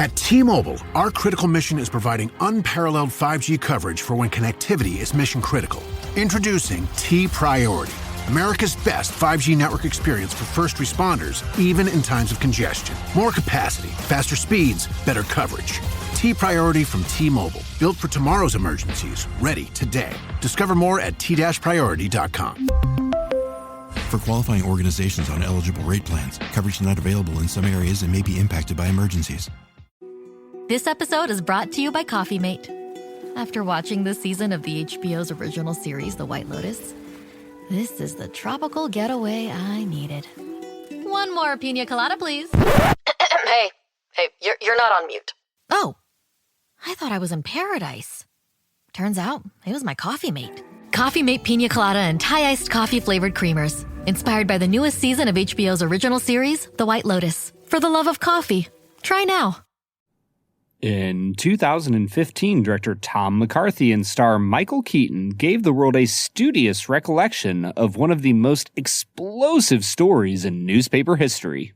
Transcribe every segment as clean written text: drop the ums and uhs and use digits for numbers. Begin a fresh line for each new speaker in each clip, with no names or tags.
At T-Mobile, our critical mission is providing unparalleled 5G coverage for when connectivity is mission critical. Introducing T-Priority, America's best 5G network experience for first responders, even in times of congestion. More capacity, faster speeds, better coverage. T-Priority from T-Mobile, built for tomorrow's emergencies, ready today. Discover more at t-priority.com.
For qualifying organizations on eligible rate plans, coverage not available in some areas and may be impacted by emergencies.
This episode is brought to you by Coffee Mate. After watching this season of the HBO's original series, The White Lotus, this is the tropical getaway I needed. One more pina colada, please.
Hey, you're not on mute.
Oh, I thought I was in paradise. Turns out it was my Coffee Mate. Coffee Mate Pina Colada and Thai iced coffee flavored creamers. Inspired by the newest season of HBO's original series, The White Lotus. For the love of coffee. Try now.
In 2015, director Tom McCarthy and star Michael Keaton gave the world a studious recollection of one of the most explosive stories in newspaper history.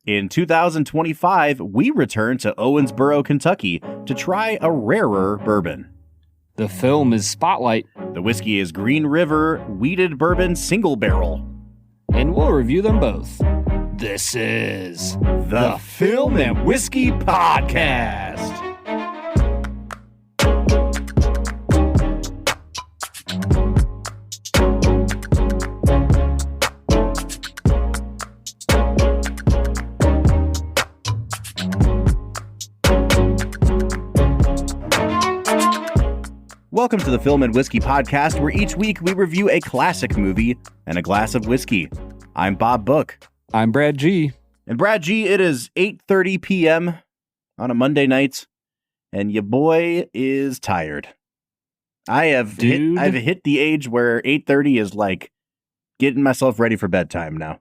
In 2025, we return to Owensboro, Kentucky to try a rarer bourbon.
The film is Spotlight.
The whiskey is Green River Wheated Bourbon Single Barrel.
And we'll review them both. This is
the Film and Whiskey Podcast. Welcome to the Film and Whiskey Podcast, where each week we review a classic movie and a glass of whiskey. I'm Bob Book.
I'm Brad G.
And Brad G, it is 8:30 p.m. on a Monday night, and your boy is tired. I've hit the age where 8:30 is like getting myself ready for bedtime now.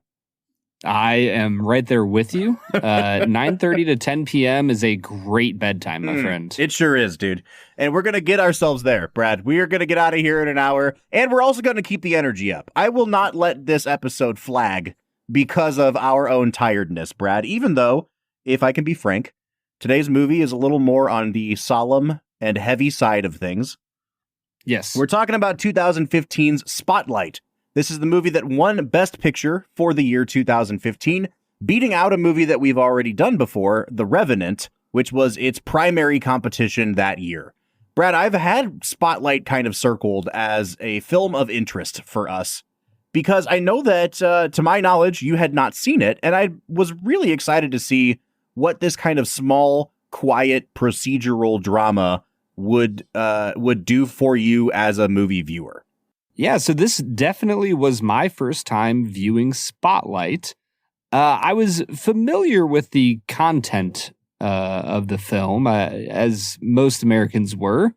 I am right there with you. 9:30 to 10 p.m. is a great bedtime, my friend.
It sure is, dude. And we're going to get ourselves there, Brad. We are going to get out of here in an hour, and we're also going to keep the energy up. I will not let this episode flag because of our own tiredness, Brad, even though, if I can be frank, today's movie is a little more on the solemn and heavy side of things.
Yes.
We're talking about 2015's Spotlight. This is the movie that won Best Picture for the year 2015, beating out a movie that we've already done before, The Revenant, which was its primary competition that year. Brad, I've had Spotlight kind of circled as a film of interest for us, because I know that, to my knowledge, you had not seen it, and I was really excited to see what this kind of small, quiet, procedural drama would do for you as a movie viewer.
Yeah, so this definitely was my first time viewing Spotlight. I was familiar with the content of the film, as most Americans were.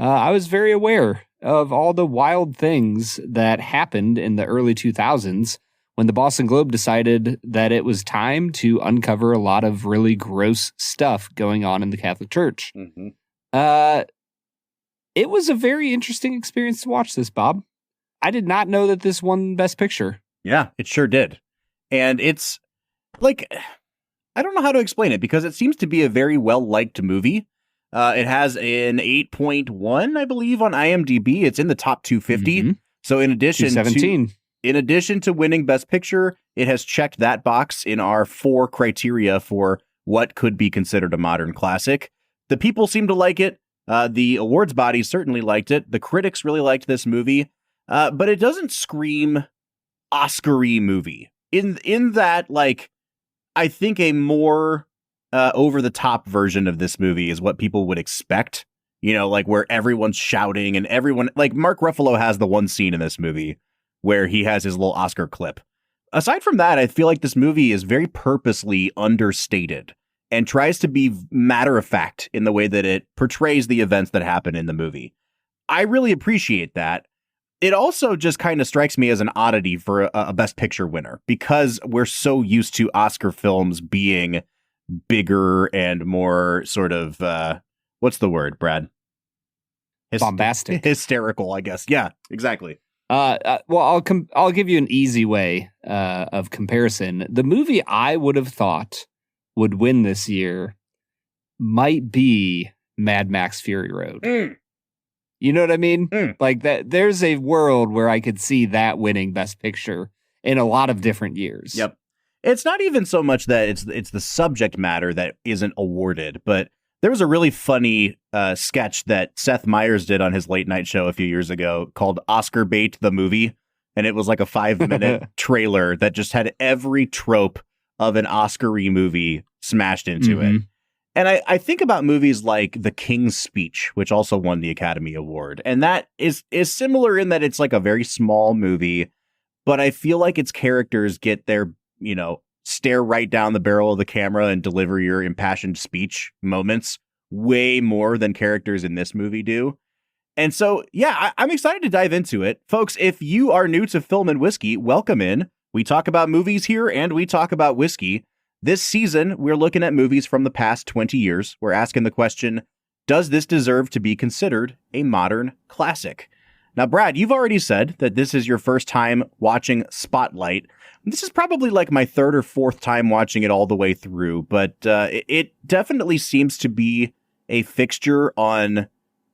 I was very aware of all the wild things that happened in the early 2000s when the Boston Globe decided that it was time to uncover a lot of really gross stuff going on in the Catholic Church.
Mm-hmm.
It was a very interesting experience to watch this, Bob. I did not know that this won Best Picture.
Yeah, it sure did. And it's like, I don't know how to explain it because it seems to be a very well-liked movie. It has an 8.1, I believe, on IMDb. It's in the top 250. Mm-hmm. So in addition to winning Best Picture, it has checked that box in our 4 criteria for what could be considered a modern classic. The people seem to like it. The awards body certainly liked it. The critics really liked this movie. But it doesn't scream Oscar-y movie. In that, like, I think a more over-the-top version of this movie is what people would expect. You know, like where everyone's shouting and everyone, like Mark Ruffalo has the one scene in this movie where he has his little Oscar clip. Aside from that, I feel like this movie is very purposely understated and tries to be matter-of-fact in the way that it portrays the events that happen in the movie. I really appreciate that. It also just kind of strikes me as an oddity for a Best Picture winner because we're so used to Oscar films being bigger and more sort of, what's the word, Brad?
Bombastic.
Hysterical, I guess. Yeah, exactly.
Well, I'll give you an easy way of comparison. The movie I would have thought would win this year might be Mad Max Fury Road. You know what I mean? Like that. There's a world where I could see that winning Best Picture in a lot of different years.
Yep. It's not even so much that it's the subject matter that isn't awarded, but there was a really funny sketch that Seth Meyers did on his late night show a few years ago called Oscar Bait the Movie. And it was like a 5-minute trailer that just had every trope of an Oscar-y movie smashed into it. And I think about movies like The King's Speech, which also won the Academy Award. And that is similar in that it's like a very small movie, but I feel like its characters get their, stare right down the barrel of the camera and deliver your impassioned speech moments way more than characters in this movie do. And so, yeah, I'm excited to dive into it. Folks, if you are new to Film and Whiskey, welcome in. We talk about movies here and we talk about whiskey. This season, we're looking at movies from the past 20 years. We're asking the question, does this deserve to be considered a modern classic? Now, Brad, you've already said that this is your first time watching Spotlight. This is probably like my third or fourth time watching it all the way through, but it definitely seems to be a fixture on,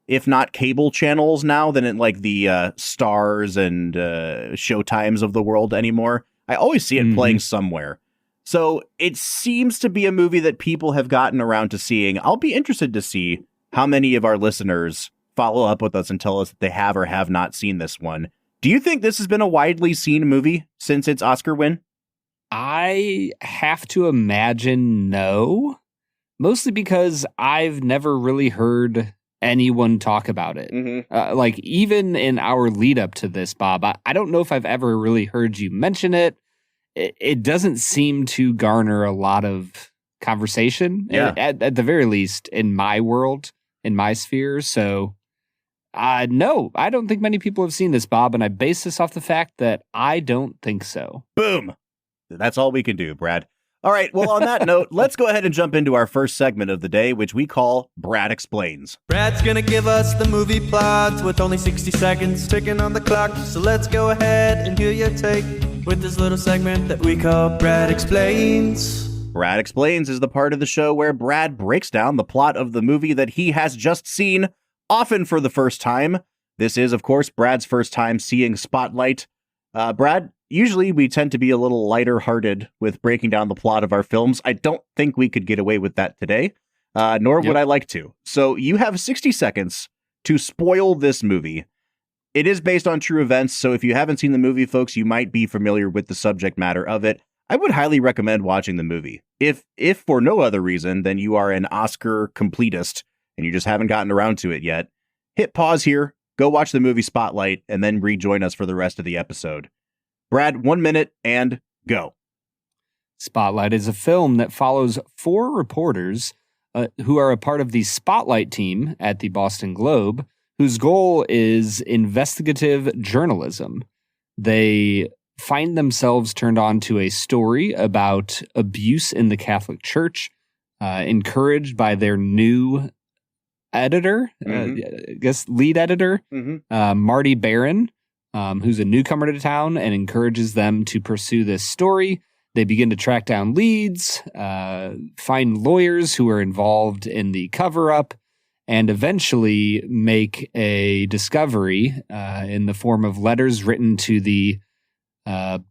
if not cable channels now, then in like the Stars and Showtimes of the world anymore. I always see it playing somewhere. So it seems to be a movie that people have gotten around to seeing. I'll be interested to see how many of our listeners follow up with us and tell us that they have or have not seen this one. Do you think this has been a widely seen movie since its Oscar win?
I have to imagine no, mostly because I've never really heard anyone talk about it. Like even in our lead up to this, Bob, I don't know if I've ever really heard you mention it. It doesn't seem to garner a lot of conversation, at the very least in my world, in my sphere. So no, I don't think many people have seen this, Bob, and I base this off the fact that I don't think so.
Boom. That's all we can do, Brad. All right, well, on that note, let's go ahead and jump into our first segment of the day, which we call Brad Explains.
Brad's gonna give us the movie plot with only 60 seconds ticking on the clock. So let's go ahead and hear your take with this little segment that we call Brad Explains.
Brad Explains is the part of the show where Brad breaks down the plot of the movie that he has just seen, often for the first time. This is, of course, Brad's first time seeing Spotlight. Brad, usually we tend to be a little lighter hearted with breaking down the plot of our films. I don't think we could get away with that today, nor would I like to. So you have 60 seconds to spoil this movie. It is based on true events, so if you haven't seen the movie, folks, you might be familiar with the subject matter of it. I would highly recommend watching the movie. If for no other reason than you are an Oscar completist and you just haven't gotten around to it yet, hit pause here, go watch the movie Spotlight, and then rejoin us for the rest of the episode. Brad, 1 minute and go.
Spotlight is a film that follows 4 reporters who are a part of the Spotlight team at the Boston Globe, whose goal is investigative journalism. They find themselves turned on to a story about abuse in the Catholic Church, encouraged by their new editor, I guess lead editor, Marty Barron, who's a newcomer to town and encourages them to pursue this story. They begin to track down leads, find lawyers who are involved in the cover-up, and eventually make a discovery in the form of letters written to the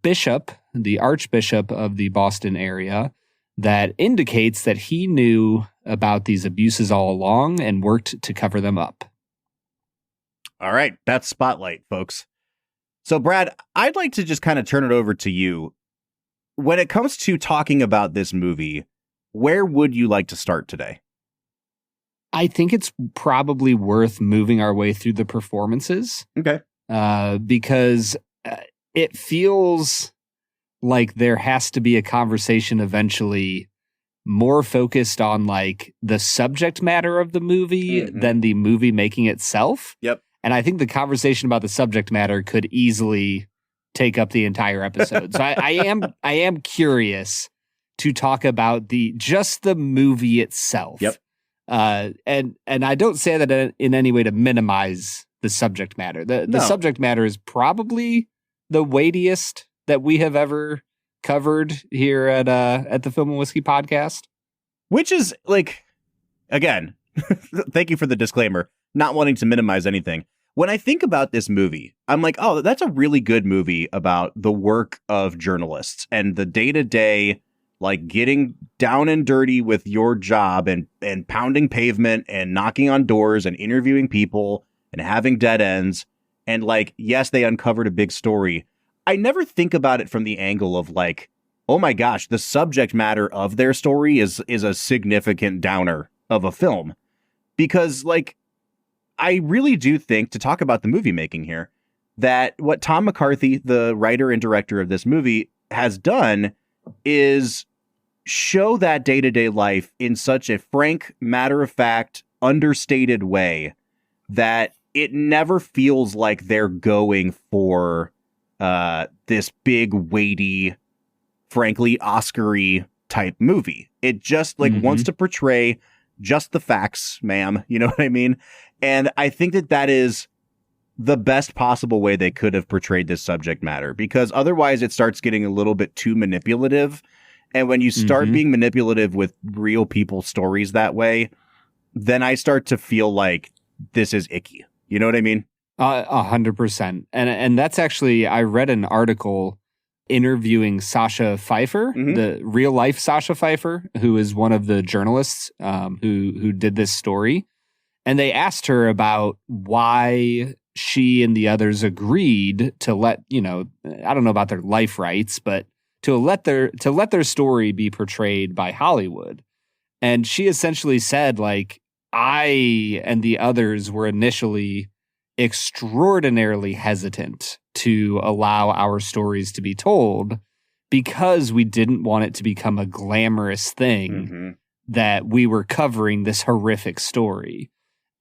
bishop, the archbishop of the Boston area, that indicates that he knew about these abuses all along and worked to cover them up.
All right, that's Spotlight, folks. So, Brad, I'd like to just kind of turn it over to you. When it comes to talking about this movie, where would you like to start today?
I think it's probably worth moving our way through the performances.
Okay.
Because it feels like there has to be a conversation eventually more focused on like the subject matter of the movie than the movie making itself.
Yep.
And I think the conversation about the subject matter could easily take up the entire episode. So I am curious to talk about just the movie itself.
Yep.
And I don't say that in any way to minimize the subject matter. The subject matter is probably the weightiest that we have ever covered here at the Film and Whiskey podcast.
Which is like, again, thank you for the disclaimer, not wanting to minimize anything. When I think about this movie, I'm like, oh, that's a really good movie about the work of journalists and the day-to-day, like getting down and dirty with your job and pounding pavement and knocking on doors and interviewing people and having dead ends. And like, yes, they uncovered a big story. I never think about it from the angle of like, oh my gosh, the subject matter of their story is a significant downer of a film. Because like, I really do think, to talk about the movie making here, that what Tom McCarthy, the writer and director of this movie, has done is show that day-to-day life in such a frank, matter-of-fact, understated way that it never feels like they're going for this big, weighty, frankly, Oscar-y type movie. It just like wants to portray just the facts, ma'am. You know what I mean? And I think that is the best possible way they could have portrayed this subject matter, because otherwise it starts getting a little bit too manipulative. And when you start being manipulative with real people's stories that way, then I start to feel like this is icky. You know what I mean?
100%. And that's actually, I read an article interviewing Sasha Pfeiffer, the real life Sasha Pfeiffer, who is one of the journalists who did this story. And they asked her about why she and the others agreed to let, I don't know about their life rights, but to let their story be portrayed by Hollywood. And she essentially said, like, I and the others were initially extraordinarily hesitant to allow our stories to be told because we didn't want it to become a glamorous thing that we were covering this horrific story.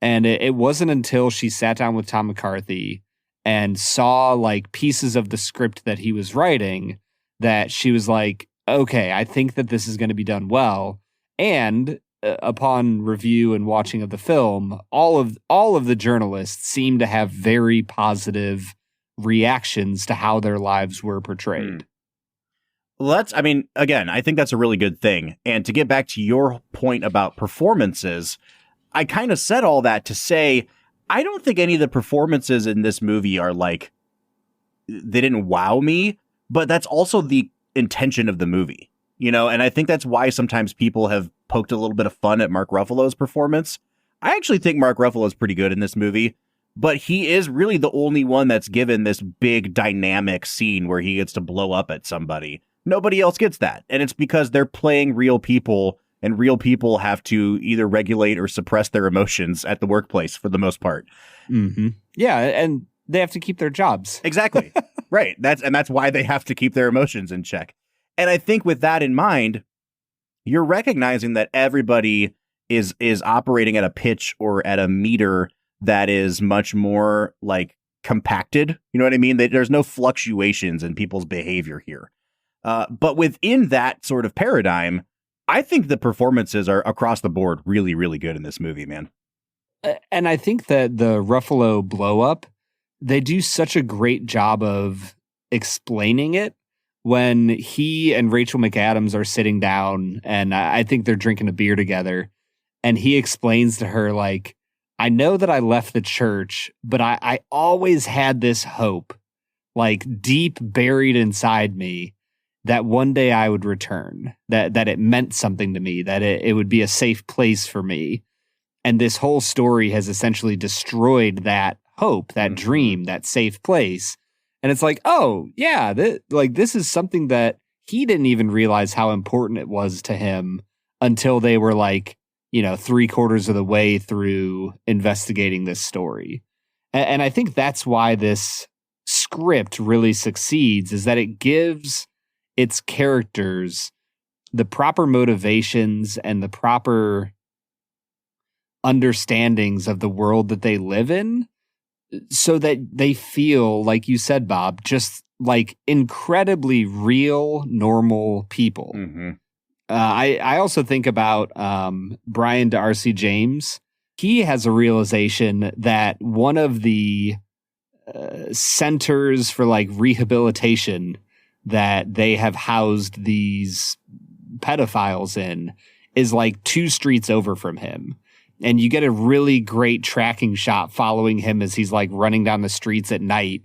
And it wasn't until she sat down with Tom McCarthy and saw like pieces of the script that he was writing that she was like, okay, I think that this is going to be done well. And upon review and watching of the film, all of the journalists seem to have very positive reactions to how their lives were portrayed.
Well, again, I think that's a really good thing. And to get back to your point about performances, I kind of said all that to say, I don't think any of the performances in this movie are like, they didn't wow me, but that's also the intention of the movie, and I think that's why sometimes people have poked a little bit of fun at Mark Ruffalo's performance. I actually think Mark Ruffalo is pretty good in this movie, but he is really the only one that's given this big dynamic scene where he gets to blow up at somebody. Nobody else gets that. And it's because they're playing real people, and real people have to either regulate or suppress their emotions at the workplace for the most part.
Yeah, and they have to keep their jobs.
Exactly. Right. That's why they have to keep their emotions in check. And I think with that in mind, you're recognizing that everybody is operating at a pitch or at a meter that is much more like compacted. You know what I mean? There's no fluctuations in people's behavior here. But within that sort of paradigm, I think the performances are across the board really, really good in this movie, man.
And I think that the Ruffalo blow up, they do such a great job of explaining it when he and Rachel McAdams are sitting down, and I think they're drinking a beer together. And he explains to her, like, I know that I left the church, but I always had this hope, like deep buried inside me, that one day I would return, that it meant something to me, that it would be a safe place for me. And this whole story has essentially destroyed that hope, that dream, that safe place. And it's like, oh, yeah, this is something that he didn't even realize how important it was to him until they were like, 3/4 of the way through investigating this story. And I think that's why this script really succeeds, is that it gives its characters the proper motivations and the proper understandings of the world that they live in, so that they feel, like you said, Bob, just like incredibly real, normal people. I also think about Brian D'Arcy James. He has a realization that one of the centers for like rehabilitation that they have housed these pedophiles in is like 2 streets over from him. And you get a really great tracking shot following him as he's like running down the streets at night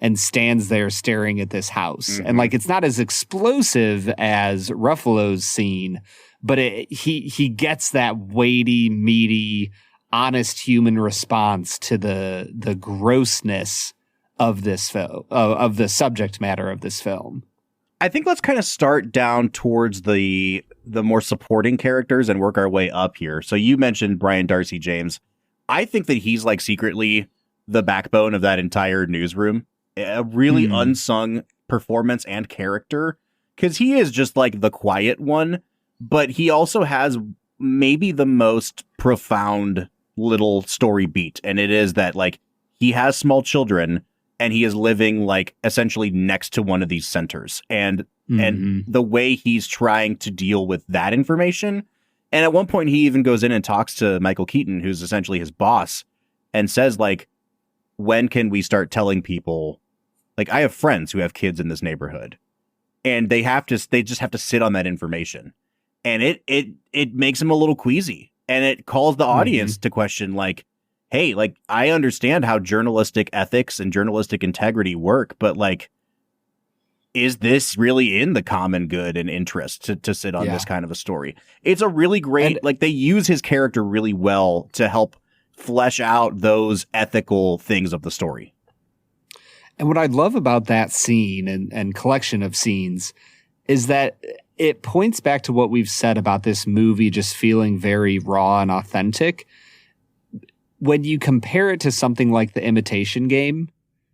and stands there staring at this house.
Mm-hmm.
And like, it's not as explosive as Ruffalo's scene, but he gets that weighty, meaty, honest human response to the grossness of this film, of the subject matter of this film.
I think let's kind of start down towards the more supporting characters and work our way up here. So you mentioned Brian Darcy James. I think that he's like secretly the backbone of that entire newsroom. A really unsung performance and character, because he is just like the quiet one, but he also has maybe the most profound little story beat. And it is that like he has small children and he is living like essentially next to one of these centers, and the way he's trying to deal with that information. And at one point he even goes in and talks to Michael Keaton, who's essentially his boss, and says like, when can we start telling people, like, I have friends who have kids in this neighborhood, and they just have to sit on that information. And it makes him a little queasy, and it calls the audience to question like, hey, like, I understand how journalistic ethics and journalistic integrity work, but like, is this really in the common good and interest to sit on this kind of a story? It's a really great, like, they use his character really well to help flesh out those ethical things of the story.
And what I love about that scene and collection of scenes is that it points back to what we've said about this movie just feeling very raw and authentic. When you compare it to something like The Imitation Game,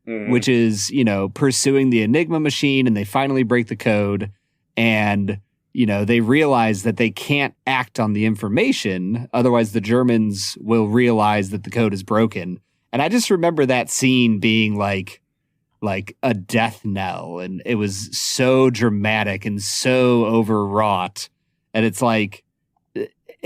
which is, you know, pursuing the Enigma machine, and they finally break the code, and, you know, they realize that they can't act on the information, otherwise the Germans will realize that the code is broken. And I just remember that scene being like a death knell, and it was so dramatic and so overwrought. And it's like,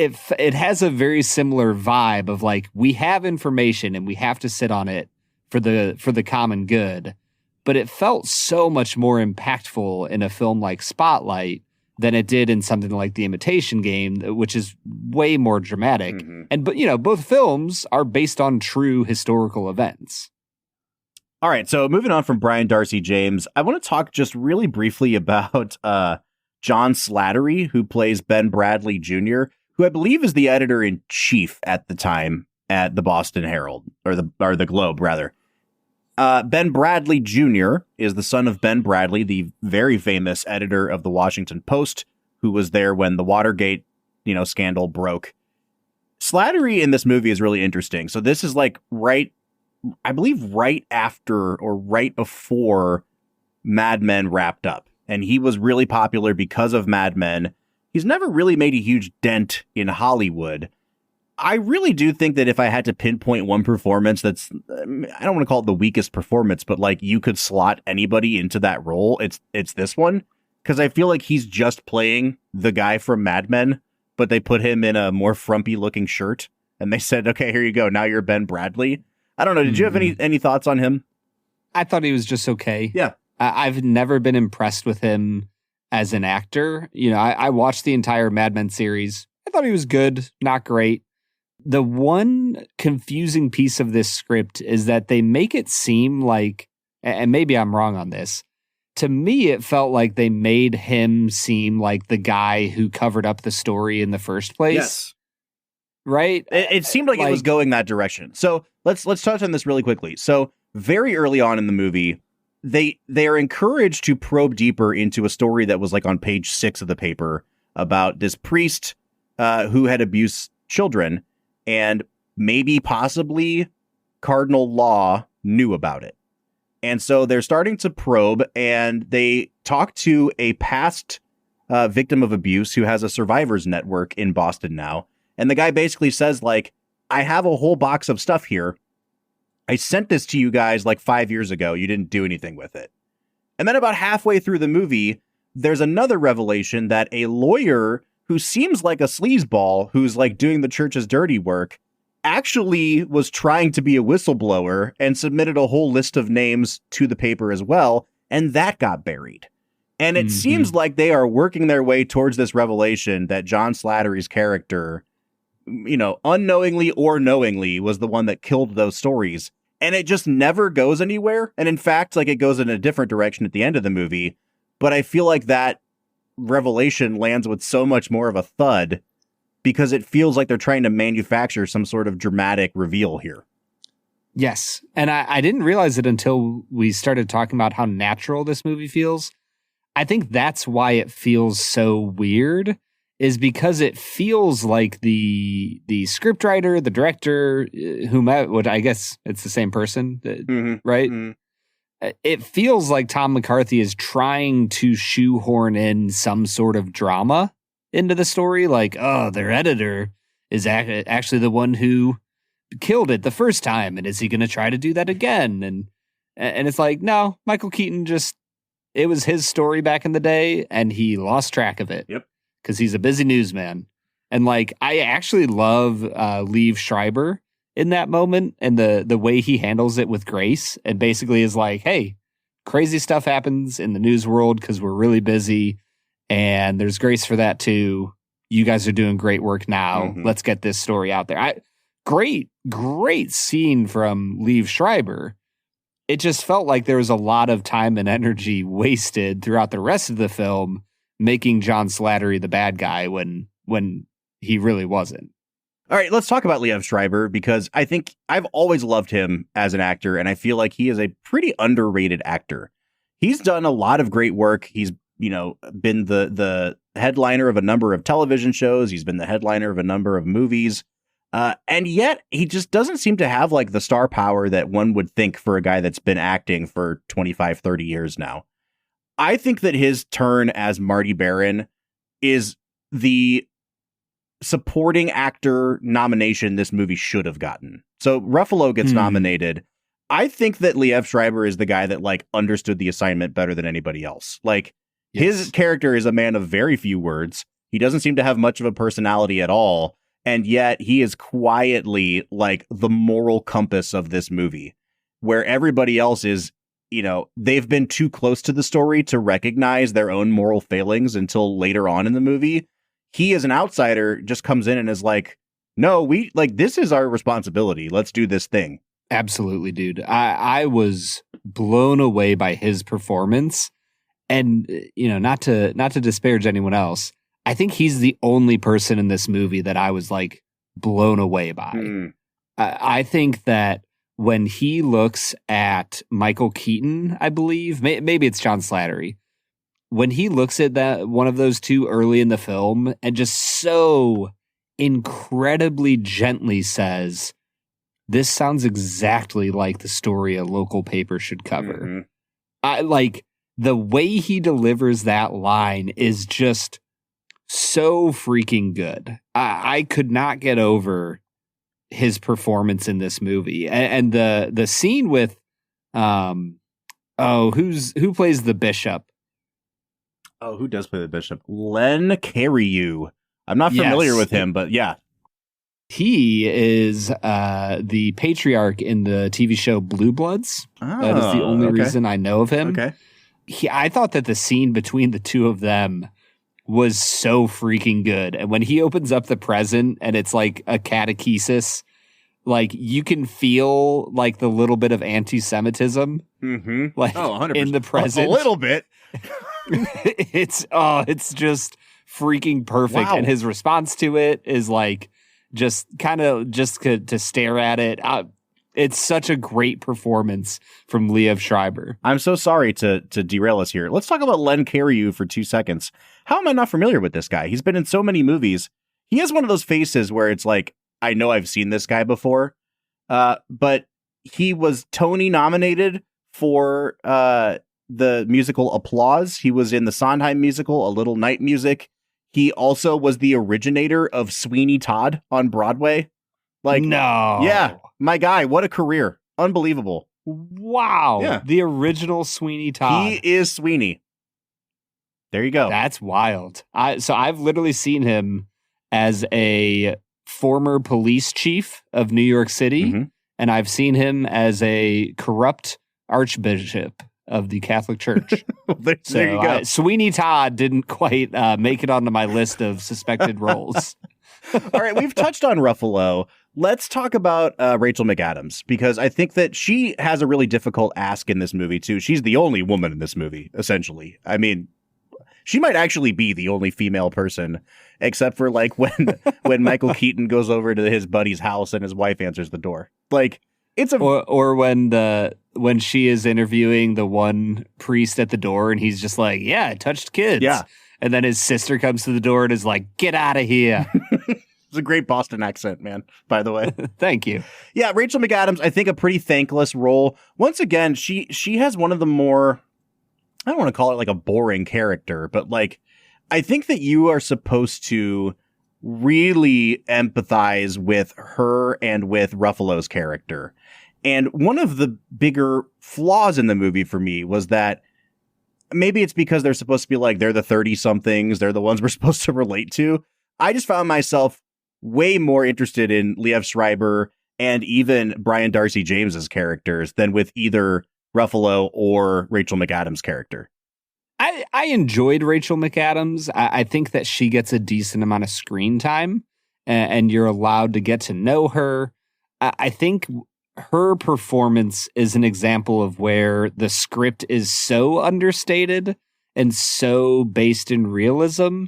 it has a very similar vibe of like, we have information and we have to sit on it for the common good. But it felt so much more impactful in a film like Spotlight than it did in something like The Imitation Game, which is way more dramatic. But you know, both films are based on true historical events.
All right, so moving on from Brian Darcy James, I want to talk just really briefly about John Slattery, who plays Ben Bradley Jr., who I believe is the editor-in-chief at the time at the Boston Herald, or the Globe, rather. Ben Bradley Jr. is the son of Ben Bradley, the very famous editor of the Washington Post, who was there when the Watergate, scandal broke. Slattery in this movie is really interesting. So this is like right after or right before Mad Men wrapped up. And he was really popular because of Mad Men. He's never really made a huge dent in Hollywood. I really do think that if I had to pinpoint one performance that's, I don't want to call it the weakest performance, but like you could slot anybody into that role, it's this one. Because I feel like he's just playing the guy from Mad Men, but they put him in a more frumpy looking shirt and they said, okay, here you go. Now you're Ben Bradley. I don't know. Did you have any thoughts on him?
I thought he was just okay.
Yeah.
I've never been impressed with him as an actor. I watched the entire Mad Men series. I thought he was good, not great. The one confusing piece of this script is that they make it seem like, and maybe I'm wrong on this, to me it felt like they made him seem like the guy who covered up the story in the first place.
Yes.
Right?
It seemed like it was going that direction. So let's touch on this really quickly. So very early on in the movie, they are encouraged to probe deeper into a story that was like on page 6 of the paper about this priest who had abused children, and maybe possibly Cardinal Law knew about it. And so they're starting to probe, and they talk to a past victim of abuse who has a survivors network in Boston now. And the guy basically says, like, I have a whole box of stuff here. I sent this to you guys like 5 years ago. You didn't do anything with it. And then about halfway through the movie, there's another revelation that a lawyer who seems like a sleazeball, who's like doing the church's dirty work, actually was trying to be a whistleblower and submitted a whole list of names to the paper as well. And that got buried. And it seems like they are working their way towards this revelation that John Slattery's character, unknowingly or knowingly, was the one that killed those stories. And it just never goes anywhere. And in fact, like, it goes in a different direction at the end of the movie. But I feel like that revelation lands with so much more of a thud because it feels like they're trying to manufacture some sort of dramatic reveal here.
Yes. And I didn't realize it until we started talking about how natural this movie feels. I think that's why it feels so weird, is because it feels like the scriptwriter, the director, whomever, I guess it's the same person, right? Mm-hmm. It feels like Tom McCarthy is trying to shoehorn in some sort of drama into the story. Like, oh, their editor is actually the one who killed it the first time. And is he going to try to do that again? And it's like, no, Michael Keaton it was his story back in the day, and he lost track of it.
Yep.
Because he's a busy newsman. And like, I actually love Liev Schreiber in that moment, and the way he handles it with grace, and basically is like, hey, crazy stuff happens in the news world because we're really busy, and there's grace for that too. You guys are doing great work now. Mm-hmm. Let's get this story out there. Great scene from Liev Schreiber. It just felt like there was a lot of time and energy wasted throughout the rest of the film making John Slattery the bad guy when he really wasn't.
All right, let's talk about Liev Schreiber, because I think I've always loved him as an actor, and I feel like he is a pretty underrated actor. He's done a lot of great work. He's, been the headliner of a number of television shows. He's been the headliner of a number of movies. And yet he just doesn't seem to have like the star power that one would think for a guy that's been acting for 25, 30 years now. I think that his turn as Marty Baron is the supporting actor nomination this movie should have gotten. So Ruffalo gets nominated. I think that Liev Schreiber is the guy that like understood the assignment better than anybody else. Like, his character is a man of very few words. He doesn't seem to have much of a personality at all. And yet he is quietly like the moral compass of this movie, where everybody else is, they've been too close to the story to recognize their own moral failings until later on in the movie. He, as an outsider, just comes in and is like, no, this is our responsibility. Let's do this thing.
Absolutely, dude. I was blown away by his performance, and, not to disparage anyone else, I think he's the only person in this movie that I was like blown away by. I think that when he looks at Michael Keaton, I believe, maybe it's John Slattery, when he looks at that one of those two early in the film and just so incredibly gently says, this sounds exactly like the story a local paper should cover. The way he delivers that line is just so freaking good. I could not get over his performance in this movie, and the scene with who plays the bishop?
Oh, who does play the bishop? Len Cariou. I'm not familiar with him, but yeah,
he is the patriarch in the TV show Blue Bloods. That is the only reason I know of him.
Okay,
I thought that the scene between the two of them was so freaking good. And when he opens up the present and it's like a catechesis, like you can feel like the little bit of anti-Semitism, like
100%.
In the present.
A little bit.
It's just freaking perfect. Wow. And his response to it is like, just to stare at it. It's such a great performance from Liev Schreiber.
I'm so sorry to derail us here. Let's talk about Len Cariou for 2 seconds. How am I not familiar with this guy? He's been in so many movies. He has one of those faces where it's like, I know I've seen this guy before. But he was Tony nominated for the musical Applause. He was in the Sondheim musical, A Little Night Music. He also was the originator of Sweeney Todd on Broadway. Like, no. Yeah. My guy, what a career. Unbelievable.
Wow. Yeah. The original Sweeney Todd.
He is Sweeney. There you go.
That's wild. So I've literally seen him as a former police chief of New York City, and I've seen him as a corrupt archbishop of the Catholic Church.
There you go.
Sweeney Todd didn't quite make it onto my list of suspected roles.
All right, we've touched on Ruffalo. Let's talk about Rachel McAdams, because I think that she has a really difficult ask in this movie, too. She's the only woman in this movie, essentially. I mean, she might actually be the only female person, except for like when Michael Keaton goes over to his buddy's house and his wife answers the door. Like, it's a
or when she is interviewing the one priest at the door and he's just like, yeah, I touched kids.
Yeah.
And then his sister comes to the door and is like, get out of here.
It's a great Boston accent, man, by the way.
Thank you.
Yeah, Rachel McAdams, I think a pretty thankless role. Once again, she has one of the more, I don't want to call it like a boring character, but like, I think that you are supposed to really empathize with her and with Ruffalo's character. And one of the bigger flaws in the movie for me was that maybe it's because they're supposed to be like, they're the 30-somethings, they're the ones we're supposed to relate to. I just found myself way more interested in Liev Schreiber and even Brian Darcy James's characters than with either Ruffalo or Rachel McAdams' character.
I enjoyed Rachel McAdams. I think that she gets a decent amount of screen time and you're allowed to get to know her. I think her performance is an example of where the script is so understated and so based in realism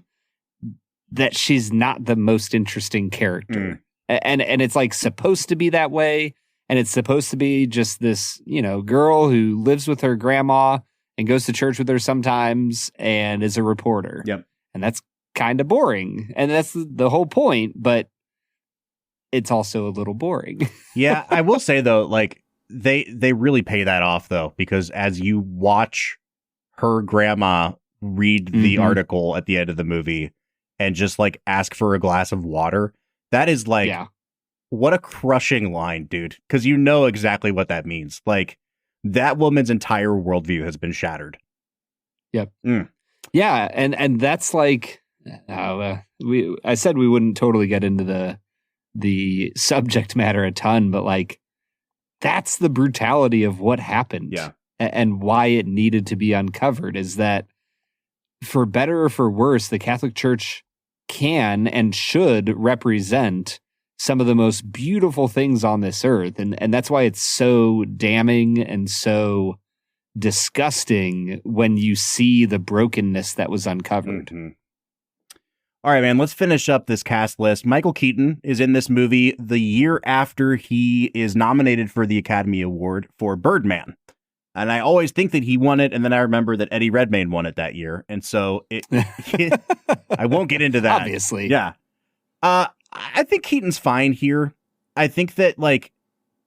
that she's not the most interesting character. And it's like supposed to be that way. And it's supposed to be just this, girl who lives with her grandma and goes to church with her sometimes and is a reporter.
Yep.
And that's kind of boring. And that's the whole point, but it's also a little boring.
Yeah, I will say though, like they really pay that off though, because as you watch her grandma read the article at the end of the movie and just like ask for a glass of water, that is like, what a crushing line, dude. Because you know exactly what that means. Like that woman's entire worldview has been shattered.
Yep. Yeah, and that's like, I said we wouldn't totally get into the subject matter a ton, but like that's the brutality of what happened.
Yeah.
And why it needed to be uncovered is that for better or for worse, the Catholic Church can and should represent some of the most beautiful things on this earth. And that's why it's so damning and so disgusting when you see the brokenness that was uncovered.
Mm-hmm. All right, man, let's finish up this cast list. Michael Keaton is in this movie the year after he is nominated for the Academy Award for Birdman. And I always think that he won it, and then I remember that Eddie Redmayne won it that year. And so I won't get into that.
Obviously.
Yeah. I think Keaton's fine here. I think that, like,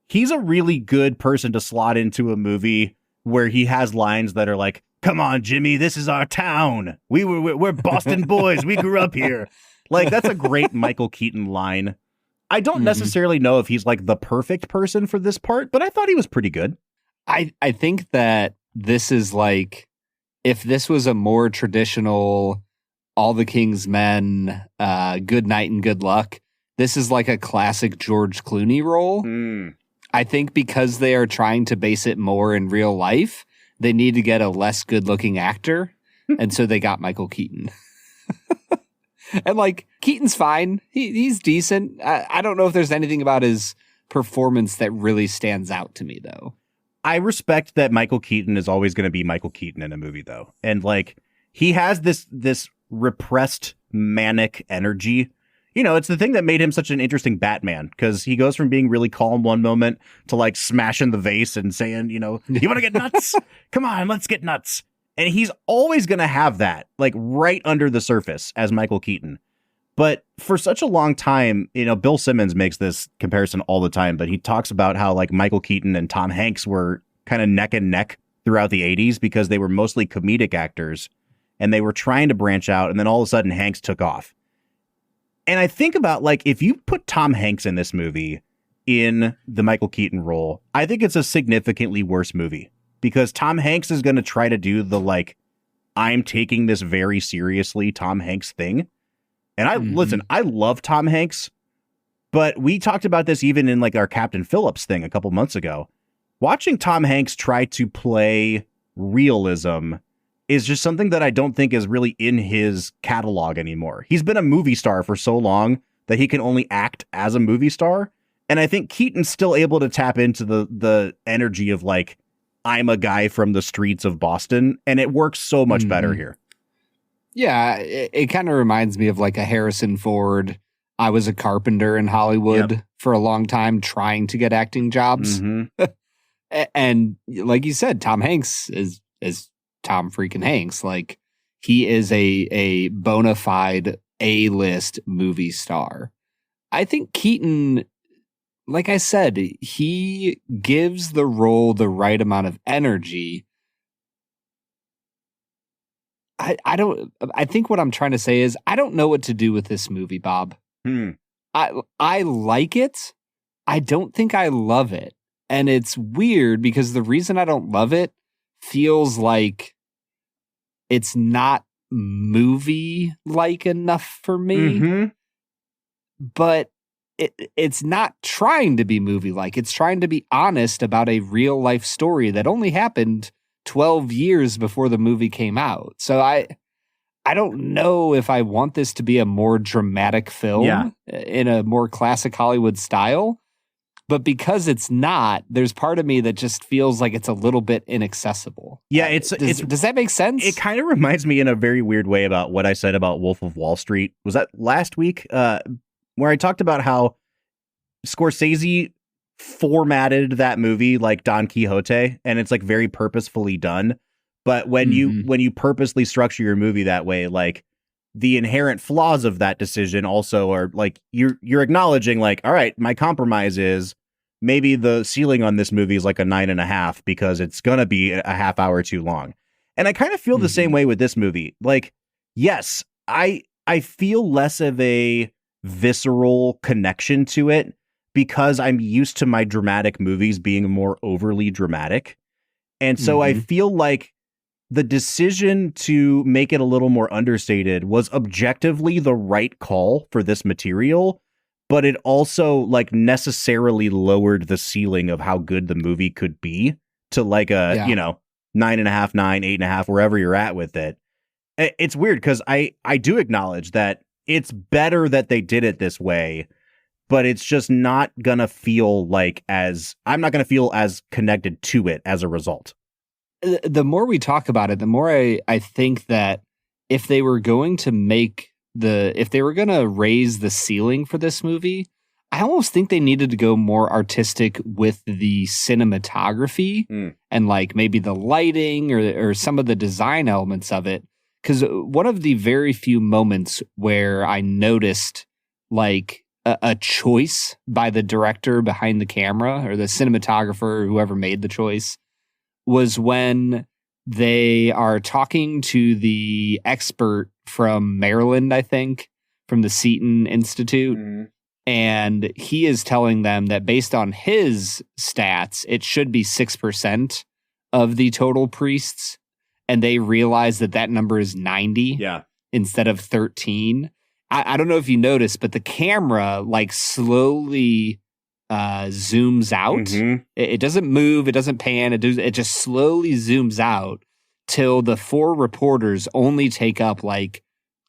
he's a really good person to slot into a movie where he has lines that are like, come on, Jimmy, this is our town. We're Boston boys. We grew up here. Like, that's a great Michael Keaton line. I don't necessarily know if he's like the perfect person for this part, but I thought he was pretty good.
I think that this is like, if this was a more traditional All the King's Men, Good Night and Good Luck, this is like a classic George Clooney role. I think because they are trying to base it more in real life, they need to get a less good looking actor. And so they got Michael Keaton. And like, Keaton's fine. He's decent. I don't know if there's anything about his performance that really stands out to me, though.
I respect that Michael Keaton is always going to be Michael Keaton in a movie, though. And like, he has this repressed manic energy. You know, it's the thing that made him such an interesting Batman, because he goes from being really calm one moment to like smashing the vase and saying, you know, you want to get nuts? Come on, let's get nuts. And he's always going to have that like right under the surface as Michael Keaton. But for such a long time, you know, Bill Simmons makes this comparison all the time, but he talks about how like Michael Keaton and Tom Hanks were kind of neck and neck throughout the 80s because they were mostly comedic actors and they were trying to branch out. And then all of a sudden Hanks took off. And I think about like, if you put Tom Hanks in this movie in the Michael Keaton role, I think it's a significantly worse movie because Tom Hanks is going to try to do the like, I'm taking this very seriously Tom Hanks thing. And listen, I love Tom Hanks, but we talked about this even in like our Captain Phillips thing a couple months ago. Watching Tom Hanks try to play realism is just something that I don't think is really in his catalog anymore. He's been a movie star for so long that he can only act as a movie star. And I think Keaton's still able to tap into the energy of like, I'm a guy from the streets of Boston, and it works so much better here.
Yeah, it kind of reminds me of like a Harrison Ford. I was a carpenter in Hollywood for a long time trying to get acting jobs. And like you said, Tom Hanks is Tom freaking Hanks. Like, he is a bona fide A-list movie star. I think Keaton, like I said, he gives the role the right amount of energy. I think what I'm trying to say is I don't know what to do with this movie, Bob. I like it. I don't think I love it. And it's weird because the reason I don't love it feels like it's not movie-like enough for me. But it's not trying to be movie-like. It's trying to be honest about a real-life story that only happened 12 years before the movie came out. So I don't know if I want this to be a more dramatic film in a more classic Hollywood style. But because it's not, there's part of me that just feels like it's a little bit inaccessible. Yeah, does that make sense?
It kind of reminds me in a very weird way about what I said about Wolf of Wall Street. Was that last week? Where I talked about how Scorsese formatted that movie like Don Quixote, and it's like very purposefully done. But when you purposely structure your movie that way, like the inherent flaws of that decision also are like you're acknowledging like, all right, my compromise is maybe the ceiling on this movie is like a 9.5 because it's gonna be a half hour too long. And I kind of feel the same way with this movie. Like, yes, I feel less of a visceral connection to it because I'm used to my dramatic movies being more overly dramatic. And so I feel like the decision to make it a little more understated was objectively the right call for this material, but it also like necessarily lowered the ceiling of how good the movie could be to like a, 9.5, 8.5, wherever you're at with it. It's weird because I do acknowledge that it's better that they did it this way, but it's just not going to feel like I'm not going to feel as connected to it as a result.
The more we talk about it, the more I think that if they were going to raise the ceiling for this movie, I almost think they needed to go more artistic with the cinematography and like maybe the lighting or some of the design elements of it. Because one of the very few moments where I noticed like a choice by the director behind the camera or the cinematographer or whoever made the choice was when they are talking to the expert from Maryland, I think, from the Seton Institute. And he is telling them that based on his stats, it should be 6% of the total priests. And they realize that number is 90 instead of 13. I don't know if you noticed, but the camera like slowly zooms out. It doesn't move. It doesn't pan. It just slowly zooms out till the 4 reporters only take up like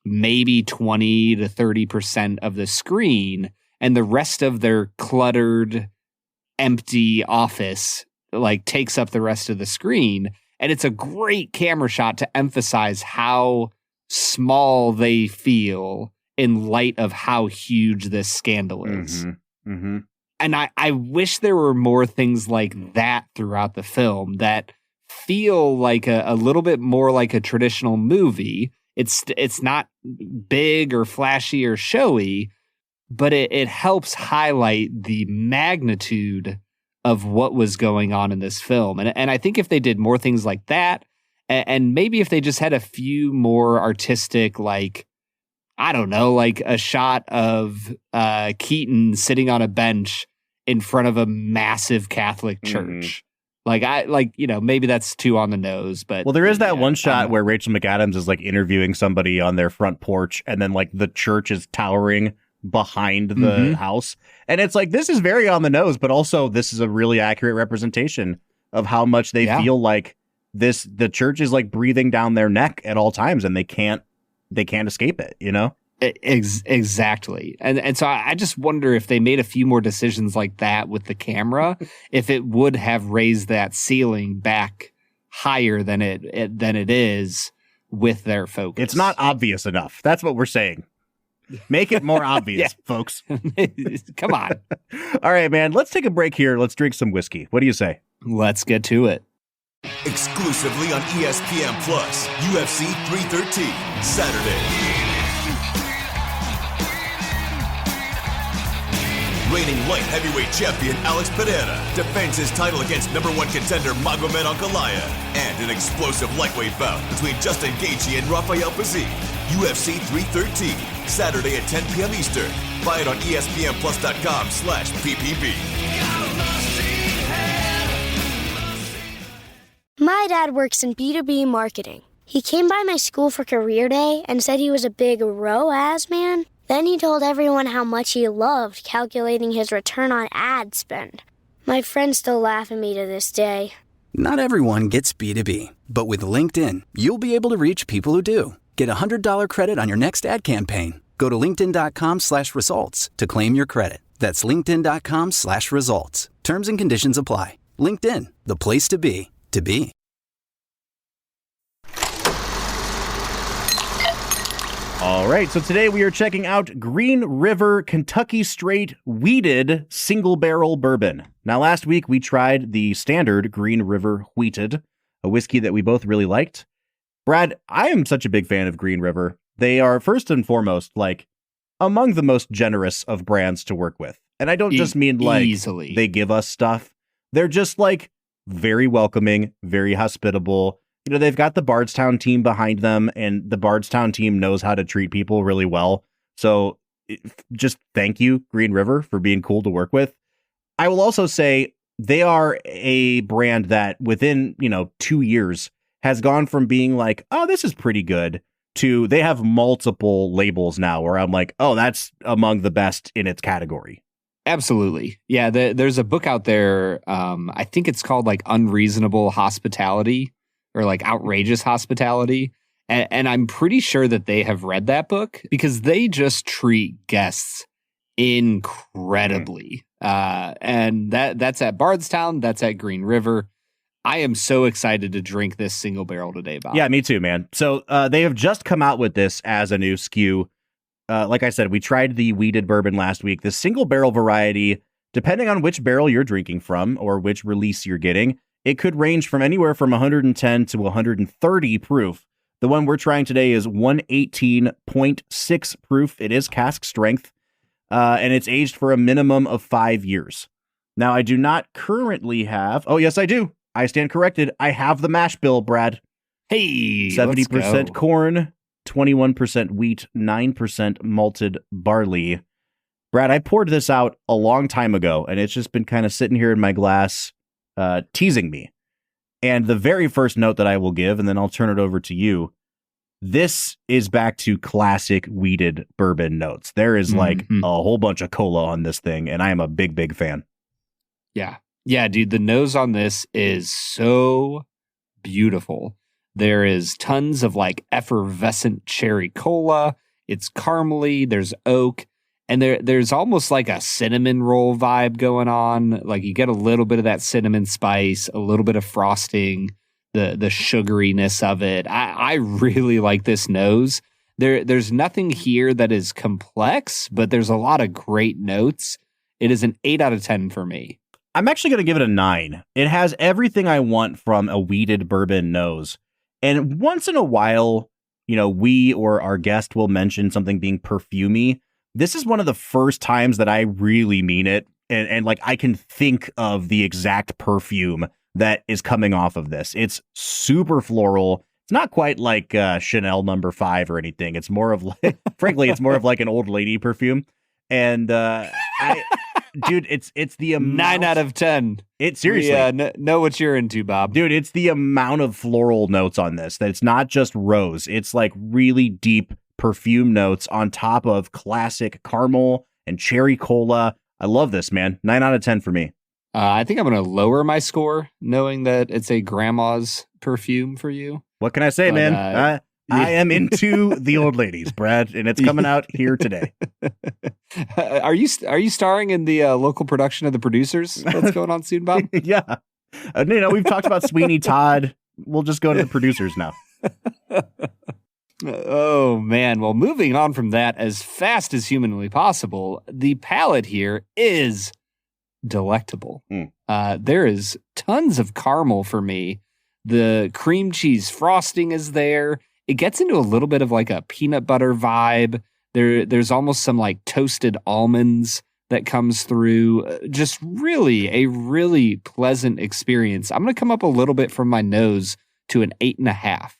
maybe 20 to 30% of the screen, and the rest of their cluttered, empty office like takes up the rest of the screen. And it's a great camera shot to emphasize how small they feel in light of how huge this scandal is. And I wish there were more things like that throughout the film that feel like a little bit more like a traditional movie. It's not big or flashy or showy, but it helps highlight the magnitude of what was going on in this film. And I think if they did more things like that, and maybe if they just had a few more artistic, like, I don't know, like a shot of Keaton sitting on a bench in front of a massive Catholic church. Maybe that's too on the nose, but... Well,
there is that one shot where Rachel McAdams is like interviewing somebody on their front porch, and then like the church is towering behind the house. And it's like, this is very on the nose, but also this is a really accurate representation of how much they feel like the church is like breathing down their neck at all times, and they can't escape it, you know?
Exactly. And so I just wonder if they made a few more decisions like that with the camera, if it would have raised that ceiling back higher than it is with their focus.
It's not obvious enough. That's what we're saying. Make it more obvious, folks.
Come on.
All right, man. Let's take a break here. Let's drink some whiskey. What do you say?
Let's get to it.
Exclusively on ESPN Plus, UFC 313, Saturday. Reigning light heavyweight champion Alex Pereira defends his title against number one contender Magomed Ankalaev, and an explosive lightweight bout between Justin Gaethje and Rafael Pazzi. UFC 313, Saturday at 10 p.m. Eastern. Buy it on ESPNplus.com/PPV.
My dad works in B2B marketing. He came by my school for career day and said he was a big ROAS man. Then he told everyone how much he loved calculating his return on ad spend. My friends still laugh at me to this day.
Not everyone gets B2B, but with LinkedIn, you'll be able to reach people who do. Get a $100 credit on your next ad campaign. Go to linkedin.com/results to claim your credit. That's linkedin.com/results. Terms and conditions apply. LinkedIn, the place to be, to be.
All right, so today we are checking out Green River Kentucky Straight Wheated Single Barrel Bourbon. Now, last week we tried the standard Green River Wheated, a whiskey that we both really liked. Brad, I am such a big fan of Green River. They are, first and foremost, like, among the most generous of brands to work with. And I don't just mean, like,
easily.
They give us stuff. They're just, like, very welcoming, very hospitable. You know, they've got the Bardstown team behind them, and the Bardstown team knows how to treat people really well. So just thank you, Green River, for being cool to work with. I will also say they are a brand that within, 2 years has gone from being like, oh, this is pretty good, to they have multiple labels now where I'm like, oh, that's among the best in its category.
Absolutely. Yeah, there's a book out there. I think it's called like Unreasonable Hospitality, or like Outrageous Hospitality. And I'm pretty sure that they have read that book because they just treat guests incredibly. And that's at Bardstown. That's at Green River. I am so excited to drink this single barrel today, Bob.
Yeah, me too, man. So they have just come out with this as a new SKU. Like I said, we tried the wheated bourbon last week. The single barrel variety, depending on which barrel you're drinking from or which release you're getting, it could range from anywhere from 110 to 130 proof. The one we're trying today is 118.6 proof. It is cask strength, and it's aged for a minimum of 5 years. Now, I do not currently have... Oh, yes, I do. I stand corrected. I have the mash bill, Brad.
Hey,
70% corn, 21% wheat, 9% malted barley. Brad, I poured this out a long time ago, and it's just been kind of sitting here in my glass, teasing me. And the very first note that I will give, and then I'll turn it over to you, this is back to classic wheated bourbon notes. There is like a whole bunch of cola on this thing, and I am a big, big fan.
Yeah. Yeah, dude, the nose on this is so beautiful. There is tons of like effervescent cherry cola. It's caramely. There's oak. And there's almost like a cinnamon roll vibe going on. Like you get a little bit of that cinnamon spice, a little bit of frosting, the sugariness of it. I really like this nose. There's nothing here that is complex, but there's a lot of great notes. It is an 8 out of 10 for me.
I'm actually going to give it a 9. It has everything I want from a wheated bourbon nose. And once in a while, we or our guest will mention something being perfumey. This is one of the first times that I really mean it. And like I can think of the exact perfume that is coming off of this. It's super floral. It's not quite like Chanel No. 5 or anything. It's more of like, frankly, it's more of like an old lady perfume. And dude, it's the amount.
9 out of 10.
It seriously.
Know what you're into, Bob.
Dude, it's the amount of floral notes on this that it's not just rose. It's like really deep perfume notes on top of classic caramel and cherry cola. I love this, man. 9 out of 10 for me.
I think I'm going to lower my score, knowing that it's a grandma's perfume for you.
What can I say, man? I am into the old ladies, Brad, and it's coming out here today.
Are you starring in the local production of The Producers that's going on soon, Bob?
Yeah. We've talked about Sweeney Todd. We'll just go to The Producers now.
Oh, man. Well, moving on from that as fast as humanly possible, the palate here is delectable. There is tons of caramel for me. The cream cheese frosting is there. It gets into a little bit of like a peanut butter vibe. There's almost some like toasted almonds that comes through. Just really a really pleasant experience. I'm going to come up a little bit from my nose to an 8.5.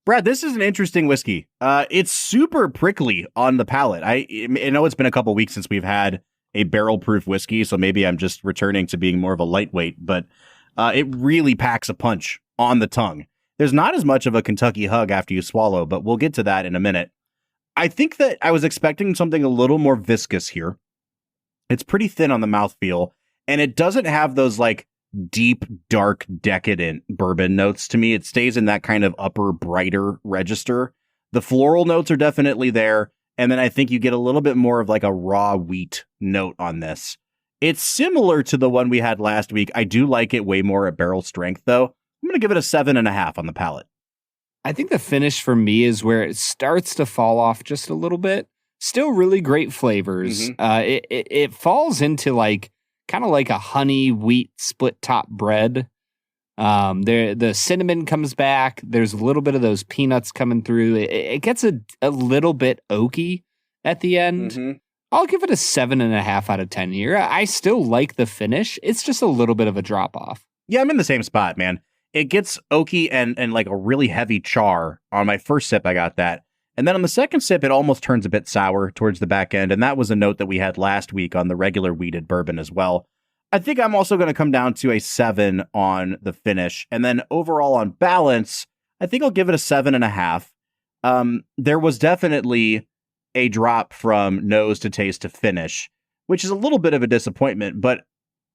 Brad, this is an interesting whiskey. It's super prickly on the palate. I know it's been a couple weeks since we've had a barrel-proof whiskey, so maybe I'm just returning to being more of a lightweight, but it really packs a punch on the tongue. There's not as much of a Kentucky hug after you swallow, but we'll get to that in a minute. I think that I was expecting something a little more viscous here. It's pretty thin on the mouthfeel, and it doesn't have those like deep, dark, decadent bourbon notes to me. It stays in that kind of upper, brighter register. The floral notes are definitely there, and then I think you get a little bit more of like a raw wheat note on this. It's similar to the one we had last week. I do like it way more at barrel strength, though. I'm going to give it a 7.5 on the palate.
I think the finish for me is where it starts to fall off just a little bit. Still really great flavors. It falls into like kind of like a honey wheat split top bread. The cinnamon comes back. There's a little bit of those peanuts coming through. It gets a little bit oaky at the end. I'll give it a 7.5 out of 10 here. I still like the finish. It's just a little bit of a drop off.
Yeah, I'm in the same spot, man. It gets oaky and like a really heavy char. On my first sip, I got that. And then on the second sip, it almost turns a bit sour towards the back end. And that was a note that we had last week on the regular wheated bourbon as well. I think I'm also going to come down to a 7 on the finish. And then overall on balance, I think I'll give it a 7.5. There was definitely a drop from nose to taste to finish, which is a little bit of a disappointment, but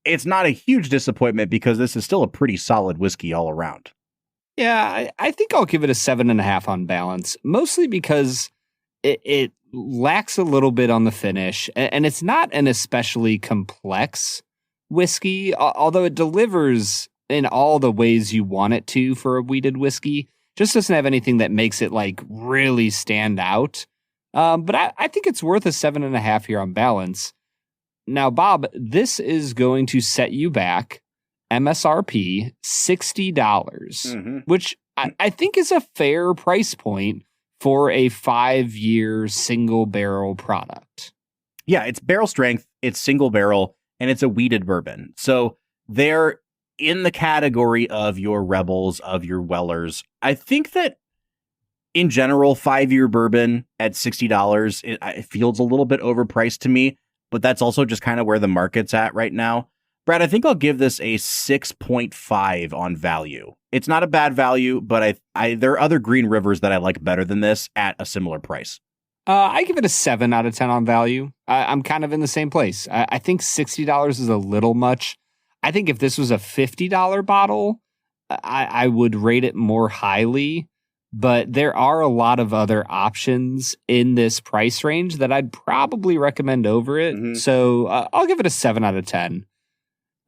it's not a huge disappointment because this is still a pretty solid whiskey all around.
Yeah, I think I'll give it a 7.5 on balance, mostly because it lacks a little bit on the finish, and it's not an especially complex whiskey, although it delivers in all the ways you want it to for a wheated whiskey. Just doesn't have anything that makes it like really stand out. But I think it's worth a 7.5 here on balance. Now, Bob, this is going to set you back MSRP $60, which I think is a fair price point for a 5-year single barrel product.
Yeah, it's barrel strength, it's single barrel, and it's a wheated bourbon. So they're in the category of your Rebels, of your Wellers. I think that in general, 5-year bourbon at $60, it feels a little bit overpriced to me, but that's also just kind of where the market's at right now. Brad, I think I'll give this a 6.5 on value. It's not a bad value, but there are other Green Rivers that I like better than this at a similar price.
I give it a 7 out of 10 on value. I'm kind of in the same place. I think $60 is a little much. I think if this was a $50 bottle, I would rate it more highly. But there are a lot of other options in this price range that I'd probably recommend over it. So I'll give it a 7 out of 10.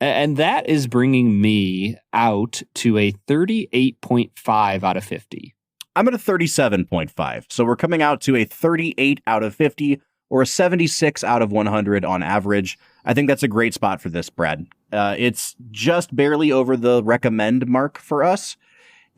And that is bringing me out to a 38.5 out of 50.
I'm at a 37.5. So we're coming out to a 38 out of 50 or a 76 out of 100 on average. I think that's a great spot for this, Brad. It's just barely over the recommend mark for us.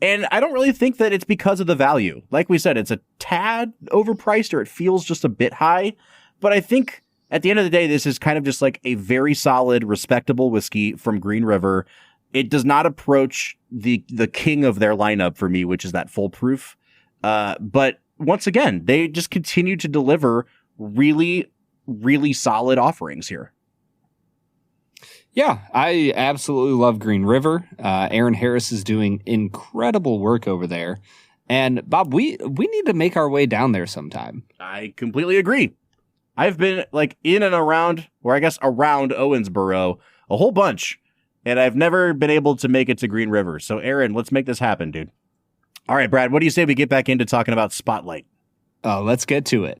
And I don't really think that it's because of the value. Like we said, it's a tad overpriced or it feels just a bit high. But I think at the end of the day, this is kind of just like a very solid, respectable whiskey from Green River. It does not approach the king of their lineup for me, which is that full proof. But once again, they just continue to deliver really, really solid offerings here.
Yeah, I absolutely love Green River. Aaron Harris is doing incredible work over there. And Bob, we need to make our way down there sometime.
I completely agree. I've been like in and around, or I guess around Owensboro a whole bunch. and I've never been able to make it to Green River. So, Aaron, let's make this happen, dude. All right, Brad, what do you say we get back into talking about Spotlight?
Let's get to it.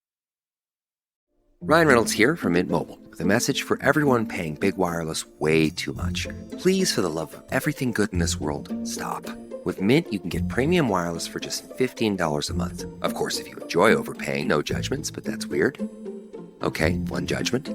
Ryan Reynolds here from Mint Mobile with a message for everyone paying big wireless way too much. Please, for the love of everything good in this world, stop. With Mint, you can get premium wireless for just $15 a month. Of course, if you enjoy overpaying, no judgments, but that's weird. Okay, one judgment.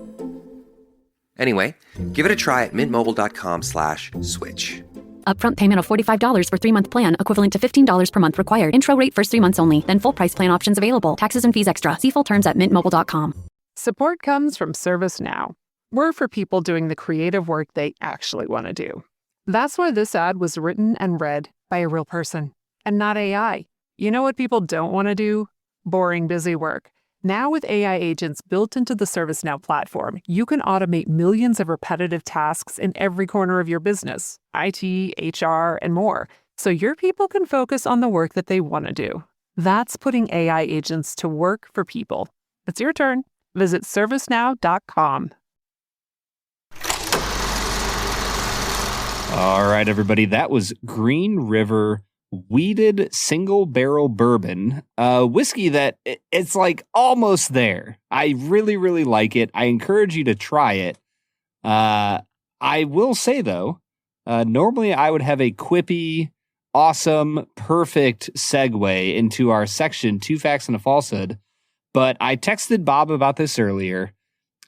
Anyway, give it a try at mintmobile.com/switch.
Upfront payment of $45 for 3-month plan, equivalent to $15 per month required. Intro rate first 3 months only. Then full price plan options available. Taxes and fees extra. See full terms at mintmobile.com.
Support comes from ServiceNow. We're for people doing the creative work they actually want to do. That's why this ad was written and read by a real person and not AI. You know what people don't want to do? Boring, busy work. Now with AI agents built into the ServiceNow platform, you can automate millions of repetitive tasks in every corner of your business, IT, HR, and more, so your people can focus on the work that they want to do. That's putting AI agents to work for people. It's your turn. Visit servicenow.com.
All right, everybody. That was Green River Weeded Single Barrel Bourbon, whiskey that it's like almost there. I really, really like it. I encourage you to try it. I will say, though, normally I would have a quippy, awesome, perfect segue into our section, 2 Facts and a Falsehood. But I texted Bob about this earlier.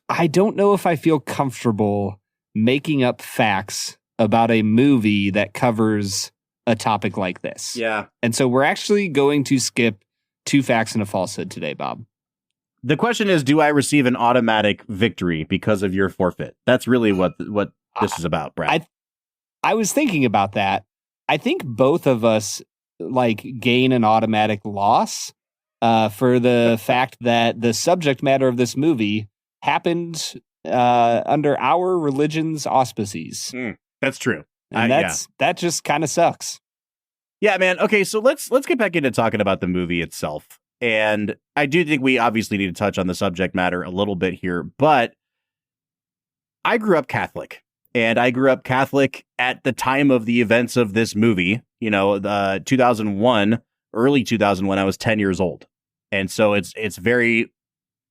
I don't know if I feel comfortable making up facts about a movie that covers a topic like this.
Yeah.
And so we're actually going to skip 2 Facts and a Falsehood today, Bob.
The question is, do I receive an automatic victory because of your forfeit? That's really what this is about, Brad.
I was thinking about that. I think both of us gain an automatic loss for the fact that the subject matter of this movie happened under our religion's auspices.
That's true.
And that just kind of sucks.
Yeah, man. Okay, so let's get back into talking about the movie itself. And I do think we obviously need to touch on the subject matter a little bit here, but I grew up Catholic. And I grew up Catholic at the time of the events of this movie, 2001, early 2001, I was 10 years old. And so it's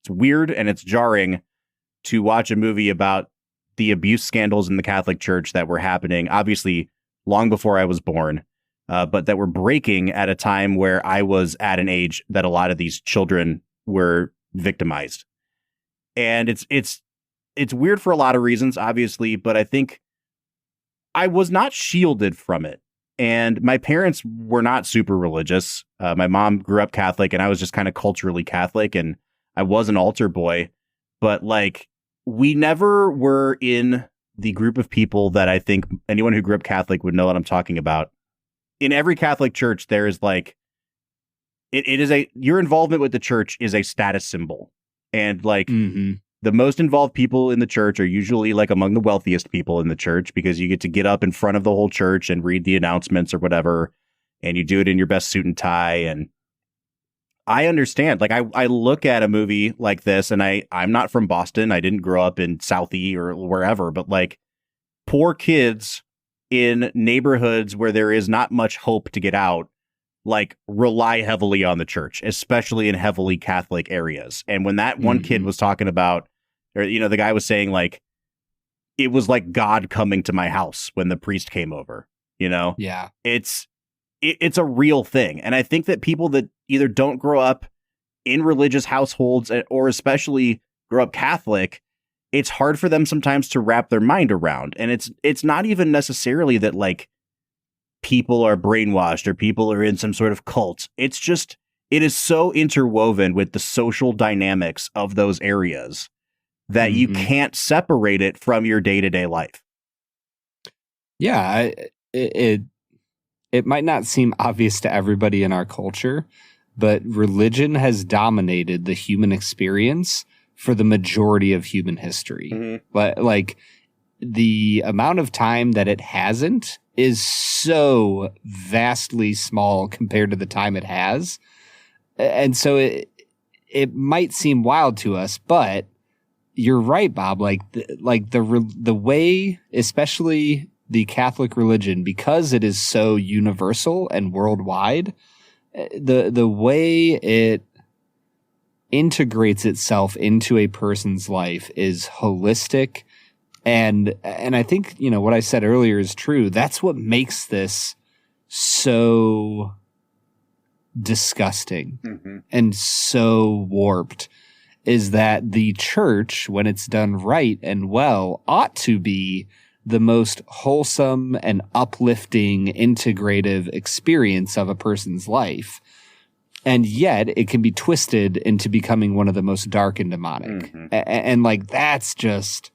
weird and it's jarring to watch a movie about the abuse scandals in the Catholic Church that were happening, obviously long before I was born, but that were breaking at a time where I was at an age that a lot of these children were victimized. And it's weird for a lot of reasons, obviously, but I think I was not shielded from it. And my parents were not super religious. My mom grew up Catholic and I was just kind of culturally Catholic and I was an altar boy, but we never were in the group of people that I think anyone who grew up Catholic would know what I'm talking about. In every Catholic church, there is your involvement with the church is a status symbol. And the most involved people in the church are usually among the wealthiest people in the church because you get up in front of the whole church and read the announcements or whatever. And you do it in your best suit and tie. And I understand. I look at a movie like this and I'm not from Boston. I didn't grow up in Southie or wherever, but poor kids in neighborhoods where there is not much hope to get out, rely heavily on the church, especially in heavily Catholic areas. And when that one kid was talking about, or, the guy was saying it was like God coming to my house when the priest came over,
Yeah.
It's a real thing. And I think that people that either don't grow up in religious households or especially grow up Catholic, it's hard for them sometimes to wrap their mind around. And it's not even necessarily that people are brainwashed or people are in some sort of cult. It's just, it is so interwoven with the social dynamics of those areas that you can't separate it from your day-to-day life.
Yeah, it might not seem obvious to everybody in our culture, but religion has dominated the human experience for the majority of human history. But the amount of time that it hasn't is so vastly small compared to the time it has. And so it might seem wild to us, but you're right, Bob. The way, especially the Catholic religion, because it is so universal and worldwide, the way it integrates itself into a person's life is holistic. And I think, what I said earlier is true. That's what makes this so disgusting and so warped, is that the church, when it's done right and well, ought to be the most wholesome and uplifting, integrative experience of a person's life. And yet it can be twisted into becoming one of the most dark and demonic. And that's just,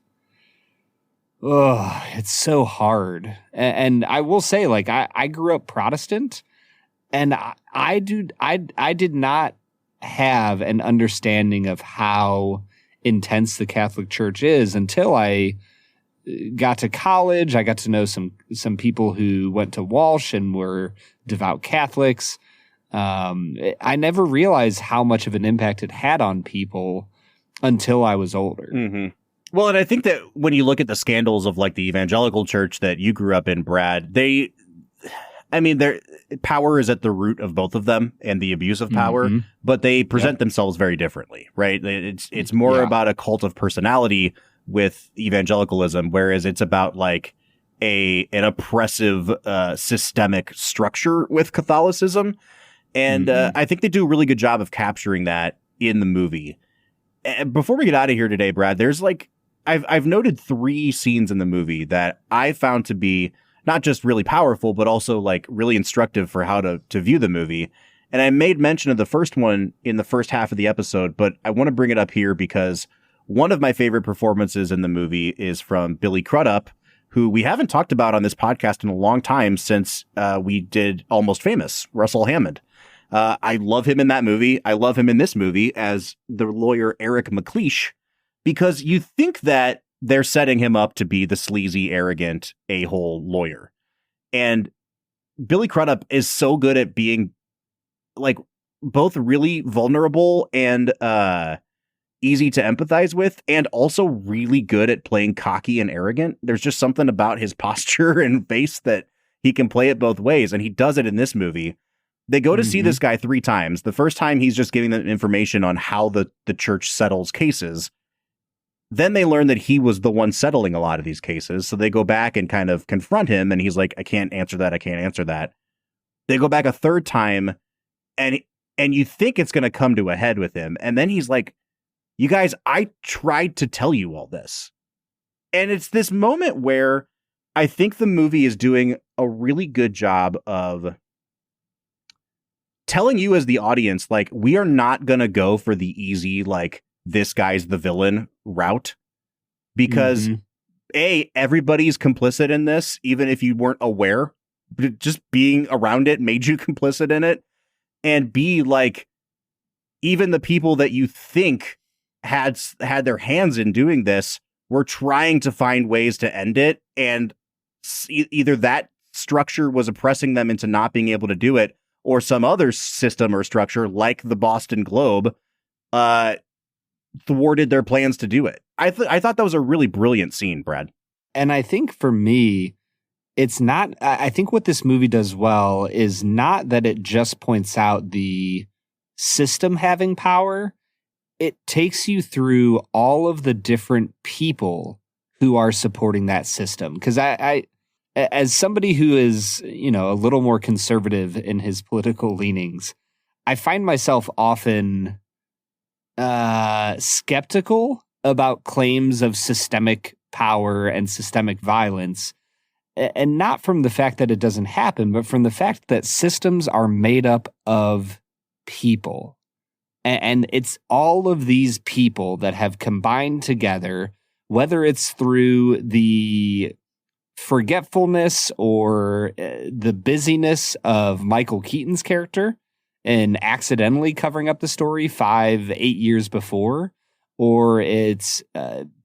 it's so hard. And I will say, I grew up Protestant, and I did not have an understanding of how intense the Catholic Church is until I got to college. I got to know some people who went to Walsh and were devout Catholics. I never realized how much of an impact it had on people until I was older.
Well, and I think that when you look at the scandals of the evangelical church that you grew up in, Brad, their power is at the root of both of them and the abuse of power, but they present themselves very differently, right? It's more about a cult of personality with evangelicalism, whereas it's about an oppressive systemic structure with Catholicism. And I think they do a really good job of capturing that in the movie. And before we get out of here today, Brad, there's I've noted 3 scenes in the movie that I found to be not just really powerful, but also really instructive for how to view the movie. And I made mention of the first one in the first half of the episode, but I want to bring it up here because one of my favorite performances in the movie is from Billy Crudup, who we haven't talked about on this podcast in a long time since we did Almost Famous, Russell Hammond. I love him in that movie. I love him in this movie as the lawyer Eric McLeish, because you think that they're setting him up to be the sleazy, arrogant, a-hole lawyer. And Billy Crudup is so good at being both really vulnerable and easy to empathize with, and also really good at playing cocky and arrogant. There's just something about his posture and face that he can play it both ways, and he does it in this movie. They go to see this guy 3 times. The first time he's just giving them information on how the church settles cases. Then they learn that he was the one settling a lot of these cases. So they go back and kind of confront him, and he's like, I can't answer that. I can't answer that. They go back a 3rd time, and you think it's going to come to a head with him. And then he's like, you guys, I tried to tell you all this. And it's this moment where I think the movie is doing a really good job of telling you as the audience, we are not going to go for the easy, this guy's the villain route, because everybody's complicit in this, even if you weren't aware, just being around it made you complicit in it. And B, even the people that you think had their hands in doing this were trying to find ways to end it. And either that structure was oppressing them into not being able to do it, or some other system or structure like the Boston Globe thwarted their plans to do it. I thought that was a really brilliant scene, Brad.
And I think for me, it's not, I think what this movie does well is not that it just points out the system having power. It takes you through all of the different people who are supporting that system. Because I as somebody who is, a little more conservative in his political leanings, I find myself often skeptical about claims of systemic power and systemic violence. And not from the fact that it doesn't happen, but from the fact that systems are made up of people. And it's all of these people that have combined together, whether it's through the forgetfulness or the busyness of Michael Keaton's character and accidentally covering up the story 5-8 years before, or it's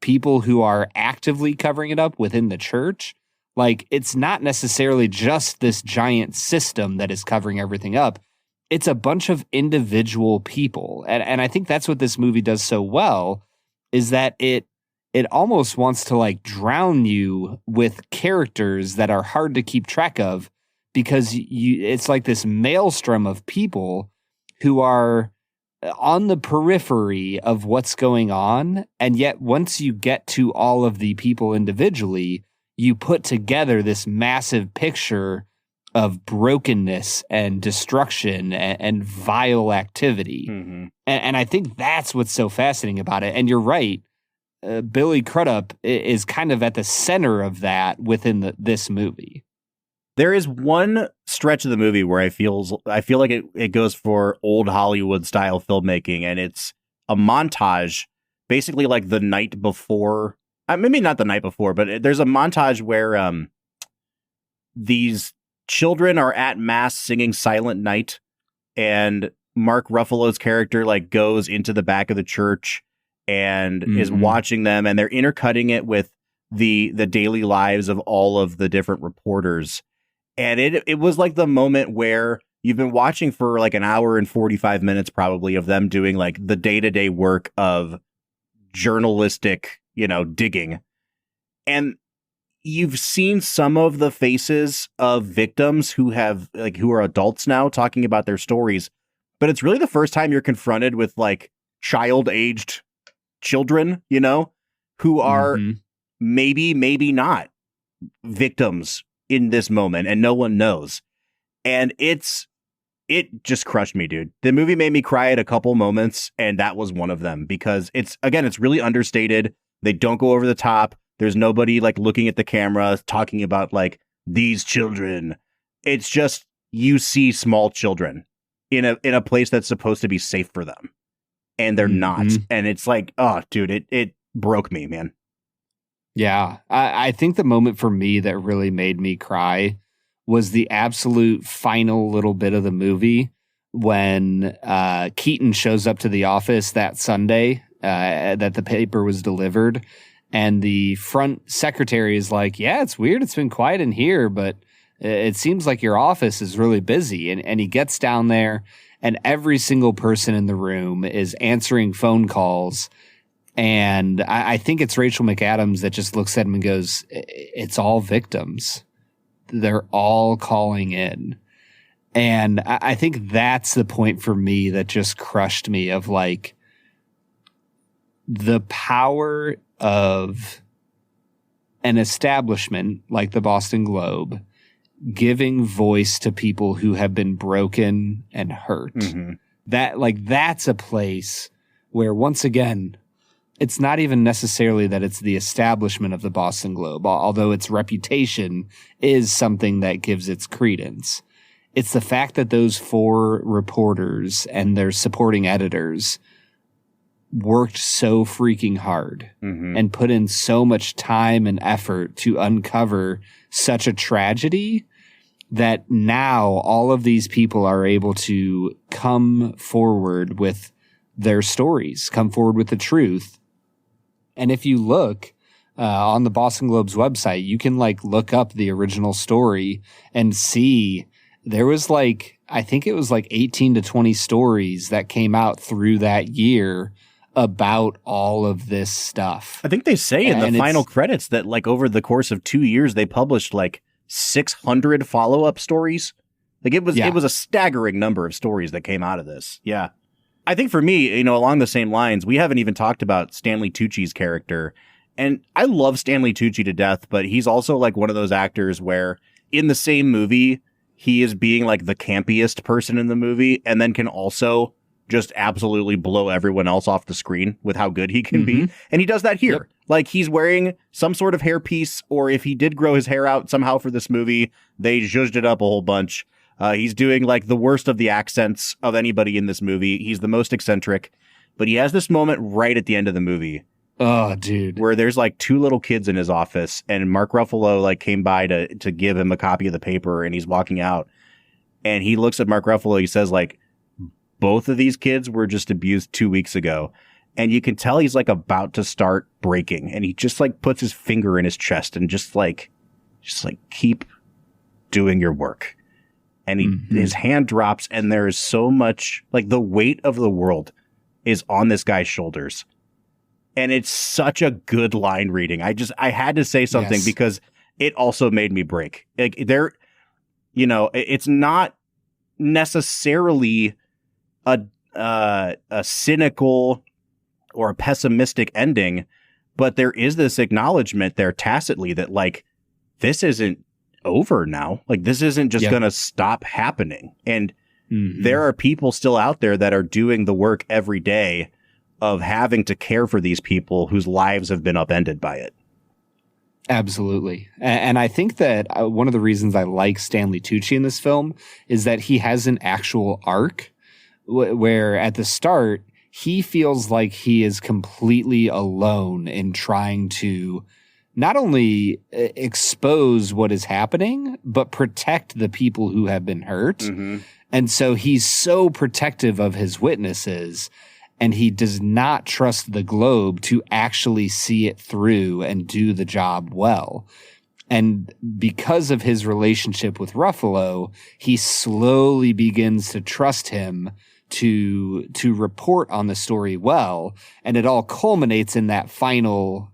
people who are actively covering it up within the church. It's not necessarily just this giant system that is covering everything up. It's a bunch of individual people. And I think that's what this movie does so well, is that it it almost wants to like drown you with characters that are hard to keep track of, because it's like this maelstrom of people who are on the periphery of what's going on. And yet once you get to all of the people individually, you put together this massive picture of brokenness and destruction and vile activity.
Mm-hmm.
And I think that's what's so fascinating about it. And you're right. Billy Crudup is kind of at the center of that within this movie.
There is one stretch of the movie where I feel like it goes for old Hollywood style filmmaking, and it's a montage, basically like the night before. Maybe not the night before, but there's a montage where these children are at mass singing Silent Night, and Mark Ruffalo's character like goes into the back of the church and is watching them, and they're intercutting it with the daily lives of all of the different reporters. And it was like the moment where you've been watching for like an hour and 45 minutes probably of them doing like the day-to-day work of journalistic, digging. And you've seen some of the faces of victims who are adults now talking about their stories, but it's really the first time you're confronted with like child-aged children, who are maybe not victims in this moment, and no one knows. And it just crushed me, dude. The movie made me cry at a couple moments, and that was one of them, because it's really understated. They don't go over the top. There's nobody like looking at the camera talking about like these children. It's just, you see small children in a place that's supposed to be safe for them, and they're not. And it's like, oh dude, it broke me, man.
Yeah, I think the moment for me that really made me cry was the absolute final little bit of the movie when Keaton shows up to the office that Sunday that the paper was delivered, and the front secretary is like, yeah, it's weird, it's been quiet in here, but it seems like your office is really busy. And he gets down there, and every single person in the room is answering phone calls. And I think it's Rachel McAdams that just looks at him and goes, it's all victims. They're all calling in. And I think that's the point for me that just crushed me, of like the power of an establishment like the Boston Globe giving voice to people who have been broken and hurt. That's a place where, once again, it's not even necessarily that it's the establishment of the Boston Globe, although its reputation is something that gives its credence. It's the fact that those 4 reporters and their supporting editors worked so freaking hard and put in so much time and effort to uncover such a tragedy, that now all of these people are able to come forward with their stories, come forward with the truth. And if you look on the Boston Globe's website, you can like look up the original story and see there was I think it was 18 to 20 stories that came out through that year about all of this stuff.
I think they say in the final credits that like over the course of 2 years, they published like 600 follow-up stories. Like it was a staggering number of stories that came out of this. Yeah. I think for me, along the same lines, we haven't even talked about Stanley Tucci's character. And I love Stanley Tucci to death, but he's also like one of those actors where in the same movie, he is being like the campiest person in the movie, and then can also just absolutely blow everyone else off the screen with how good he can be. And he does that here. Yep. Like he's wearing some sort of hairpiece, or if he did grow his hair out somehow for this movie, they zhuzhed it up a whole bunch. He's doing like the worst of the accents of anybody in this movie. He's the most eccentric, but he has this moment right at the end of the movie.
Oh, dude.
Where there's like 2 little kids in his office, and Mark Ruffalo like came by to give him a copy of the paper, and he's walking out, and he looks at Mark Ruffalo. He says like, both of these kids were just abused 2 weeks ago. And you can tell he's like about to start breaking, and he just like puts his finger in his chest and just like keep doing your work. And his hand drops, and there is so much, like the weight of the world is on this guy's shoulders. And it's such a good line reading. I had to say something because it also made me break. Like it's not necessarily a cynical or a pessimistic ending, but there is this acknowledgement there tacitly that like, this isn't over now. Like this isn't just going to stop happening. And there are people still out there that are doing the work every day of having to care for these people whose lives have been upended by it.
Absolutely. And I think that one of the reasons I like Stanley Tucci in this film is that he has an actual arc where at the start, he feels like he is completely alone in trying to not only expose what is happening, but protect the people who have been hurt. Mm-hmm. And so he's so protective of his witnesses, and he does not trust the Globe to actually see it through and do the job well. And because of his relationship with Ruffalo, he slowly begins to trust him to report on the story well. And it all culminates in that final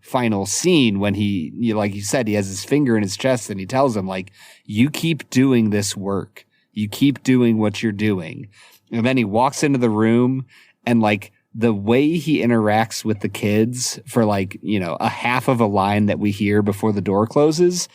scene when he, like you said, he has his finger in his chest and he tells him, like, you keep doing this work. You keep doing what you're doing. And then he walks into the room, and like the way he interacts with the kids for like, a half of a line that we hear before the door closes,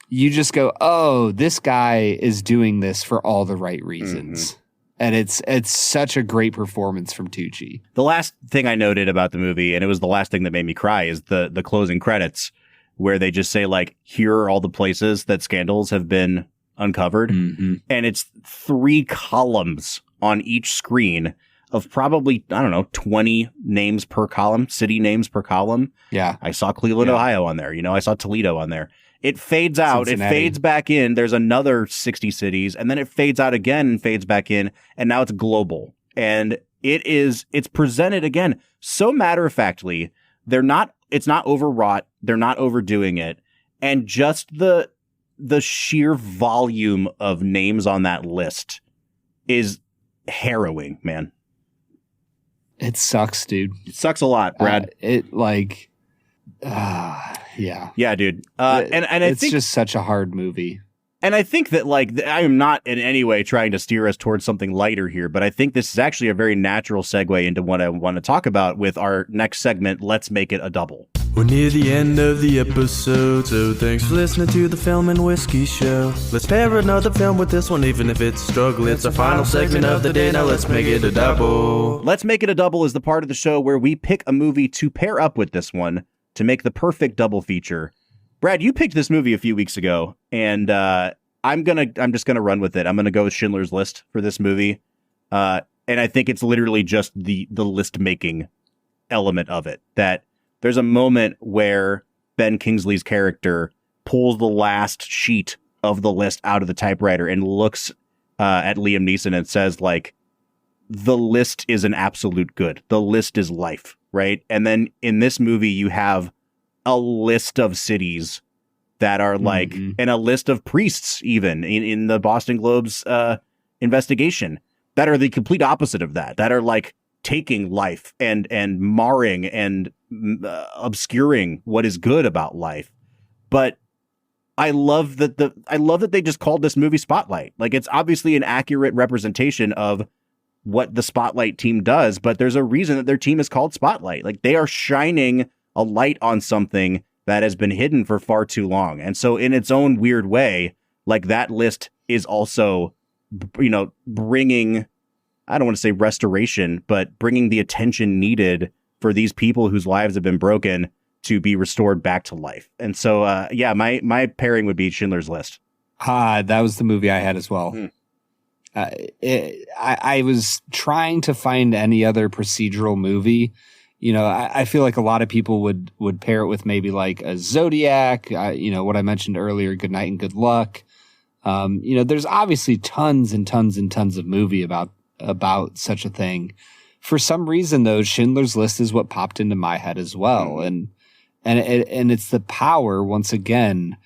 you just go, oh, this guy is doing this for all the right reasons. Mm-hmm. And it's such a great performance from Tucci.
The last thing I noted about the movie, and it was the last thing that made me cry, is the closing credits, where they just say, like, here are all the places that scandals have been uncovered. Mm-hmm. And it's 3 columns on each screen of probably, 20 names per column, city names per column.
Yeah.
I saw Cleveland, Ohio on there. I saw Toledo on there. It fades out. Cincinnati. It fades back in. There's another 60 cities, and then it fades out again and fades back in, and now it's global. And it's presented again so matter-of-factly. It's not overwrought. They're not overdoing it. And just the sheer volume of names on that list is harrowing, man.
It sucks, dude.
It sucks a lot, Brad.
Yeah,
dude. And I
it's
think
just such a hard movie.
And I think that, like, I am not in any way trying to steer us towards something lighter here, but I think this is actually a very natural segue into what I want to talk about with our next segment. Let's make it a double.
We're near the end of the episode, so thanks for listening to the Film and Whiskey Show. Let's pair another film with this one, even if it's a struggle. It's the final segment of the day, now let's make it a double.
Let's Make It a Double is the part of the show where we pick a movie to pair up with this one to make the perfect double feature. Brad, you picked this movie a few weeks ago, and I'm just gonna run with it. I'm gonna go with Schindler's List for this movie, and I think it's literally just the list making element of it. That there's a moment where Ben Kingsley's character pulls the last sheet of the list out of the typewriter and looks at Liam Neeson and says, like, the list is an absolute good. The list is life, right? And then in this movie, you have a list of cities that are like, and a list of priests even in the Boston Globe's investigation that are the complete opposite of that are like taking life and marring and obscuring what is good about life. But I love that they just called this movie Spotlight. Like, it's obviously an accurate representation of what the Spotlight team does, but there's a reason that their team is called Spotlight. Like, they are shining a light on something that has been hidden for far too long. And so in its own weird way, like, that list is also, bringing, I don't want to say restoration, but bringing the attention needed for these people whose lives have been broken to be restored back to life. And so, my pairing would be Schindler's List.
That was the movie I had as well. I was trying to find any other procedural movie. I feel like a lot of people would pair it with maybe like a Zodiac, what I mentioned earlier, Good Night and Good Luck. There's obviously tons and tons and tons of movie about such a thing. For some reason, though, Schindler's List is what popped into my head as well. And it's the power, once again,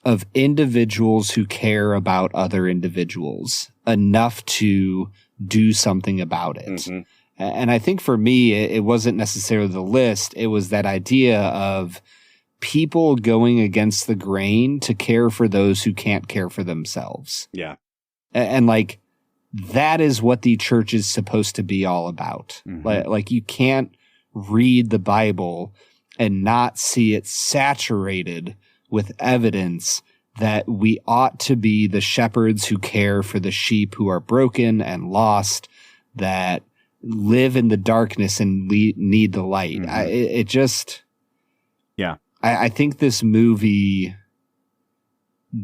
of individuals who care about other individuals enough to do something about it. And I think for me, it wasn't necessarily the list. It was that idea of people going against the grain to care for those who can't care for themselves.
Yeah.
And like, that is what the church is supposed to be all about. Like you can't read the Bible and not see it saturated with evidence that we ought to be the shepherds who care for the sheep who are broken and lost, that live in the darkness and need the light. I think this movie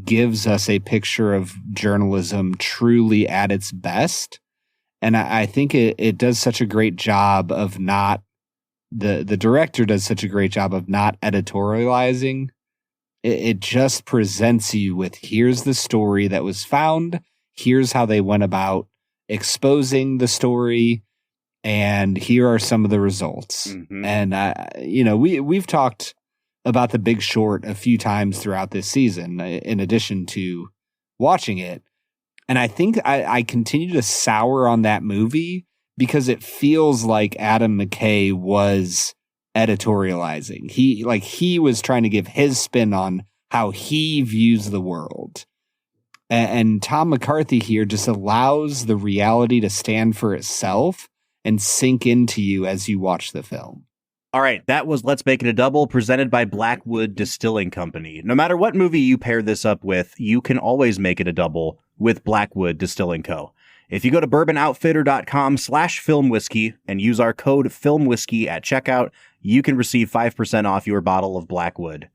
gives us a picture of journalism truly at its best. And I think it does such a great job of not, the director does such a great job of not editorializing. It just presents you with, here's the story that was found, here's how they went about exposing the story, and here are some of the results. And, we've talked about The Big Short a few times throughout this season, in addition to watching it. And I think I continue to sour on that movie because it feels like Adam McKay was editorializing. He was trying to give his spin on how he views the world. And Tom McCarthy here just allows the reality to stand for itself and sink into you as you watch the film.
All right, that was Let's Make It a Double, presented by Blackwood Distilling Company. No matter what movie you pair this up with, you can always make it a double with Blackwood Distilling Co. If you go to bourbonoutfitter.com/filmwhiskey and use our code FILMWHISKEY at checkout, you can receive 5% off your bottle of Blackwood.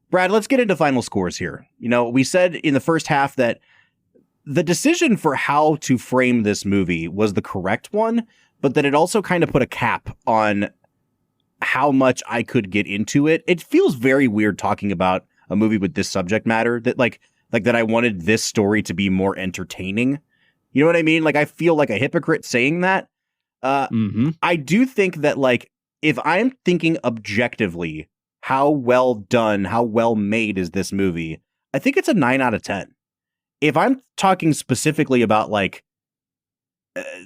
Brad, let's get into final scores here. We said in the first half that the decision for how to frame this movie was the correct one, but that it also kind of put a cap on how much I could get into it. It feels very weird talking about a movie with this subject matter, that like that I wanted this story to be more entertaining. You know what I mean? Like, I feel like a hypocrite saying that. I do think that, like, if I'm thinking objectively, how well done, how well made is this movie, I think it's a 9 out of 10. If I'm talking specifically about, like,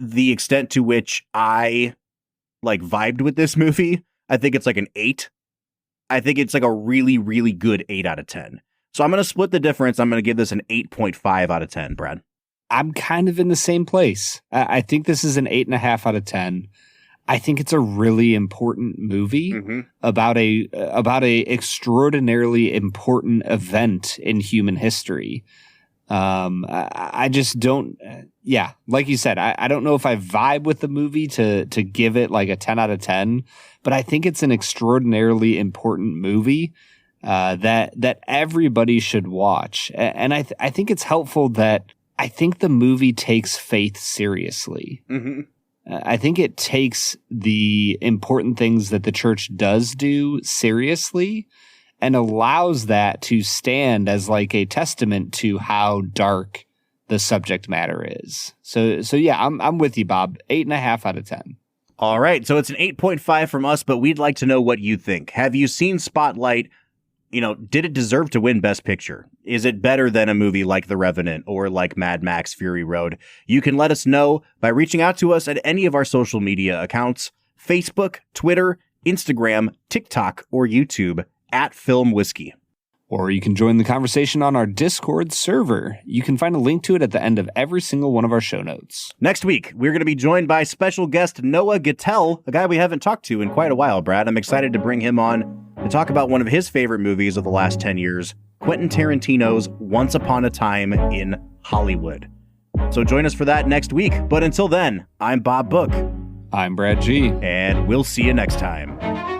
the extent to which I, like, vibed with this movie, I think it's like an 8. I think it's like a really, really good 8 out of 10. So I'm going to split the difference. I'm going to give this an 8.5 out of 10, Brad.
I'm kind of in the same place. I think this is an 8.5 out of 10. I think it's a really important movie about a extraordinarily important event in human history. I just don't, like you said, I don't know if I vibe with the movie to give it like a 10 out of 10, but I think it's an extraordinarily important movie that everybody should watch. And I think it's helpful that I think the movie takes faith seriously. I think it takes the important things that the church does do seriously and allows that to stand as like a testament to how dark the subject matter is. So yeah, I'm with you, Bob. 8.5 out of 10.
All right. So it's an 8.5 from us, but we'd like to know what you think. Have you seen Spotlight? Did it deserve to win Best Picture? Is it better than a movie like The Revenant or like Mad Max Fury Road? You can let us know by reaching out to us at any of our social media accounts: Facebook, Twitter, Instagram, TikTok, or YouTube at Film Whiskey.
Or you can join the conversation on our Discord server. You can find a link to it at the end of every single one of our show notes.
Next week, we're going to be joined by special guest Noah Gittell, a guy we haven't talked to in quite a while, Brad. I'm excited to bring him on to talk about one of his favorite movies of the last 10 years, Quentin Tarantino's Once Upon a Time in Hollywood. So join us for that next week. But until then, I'm Bob Book.
I'm Brad G.
And we'll see you next time.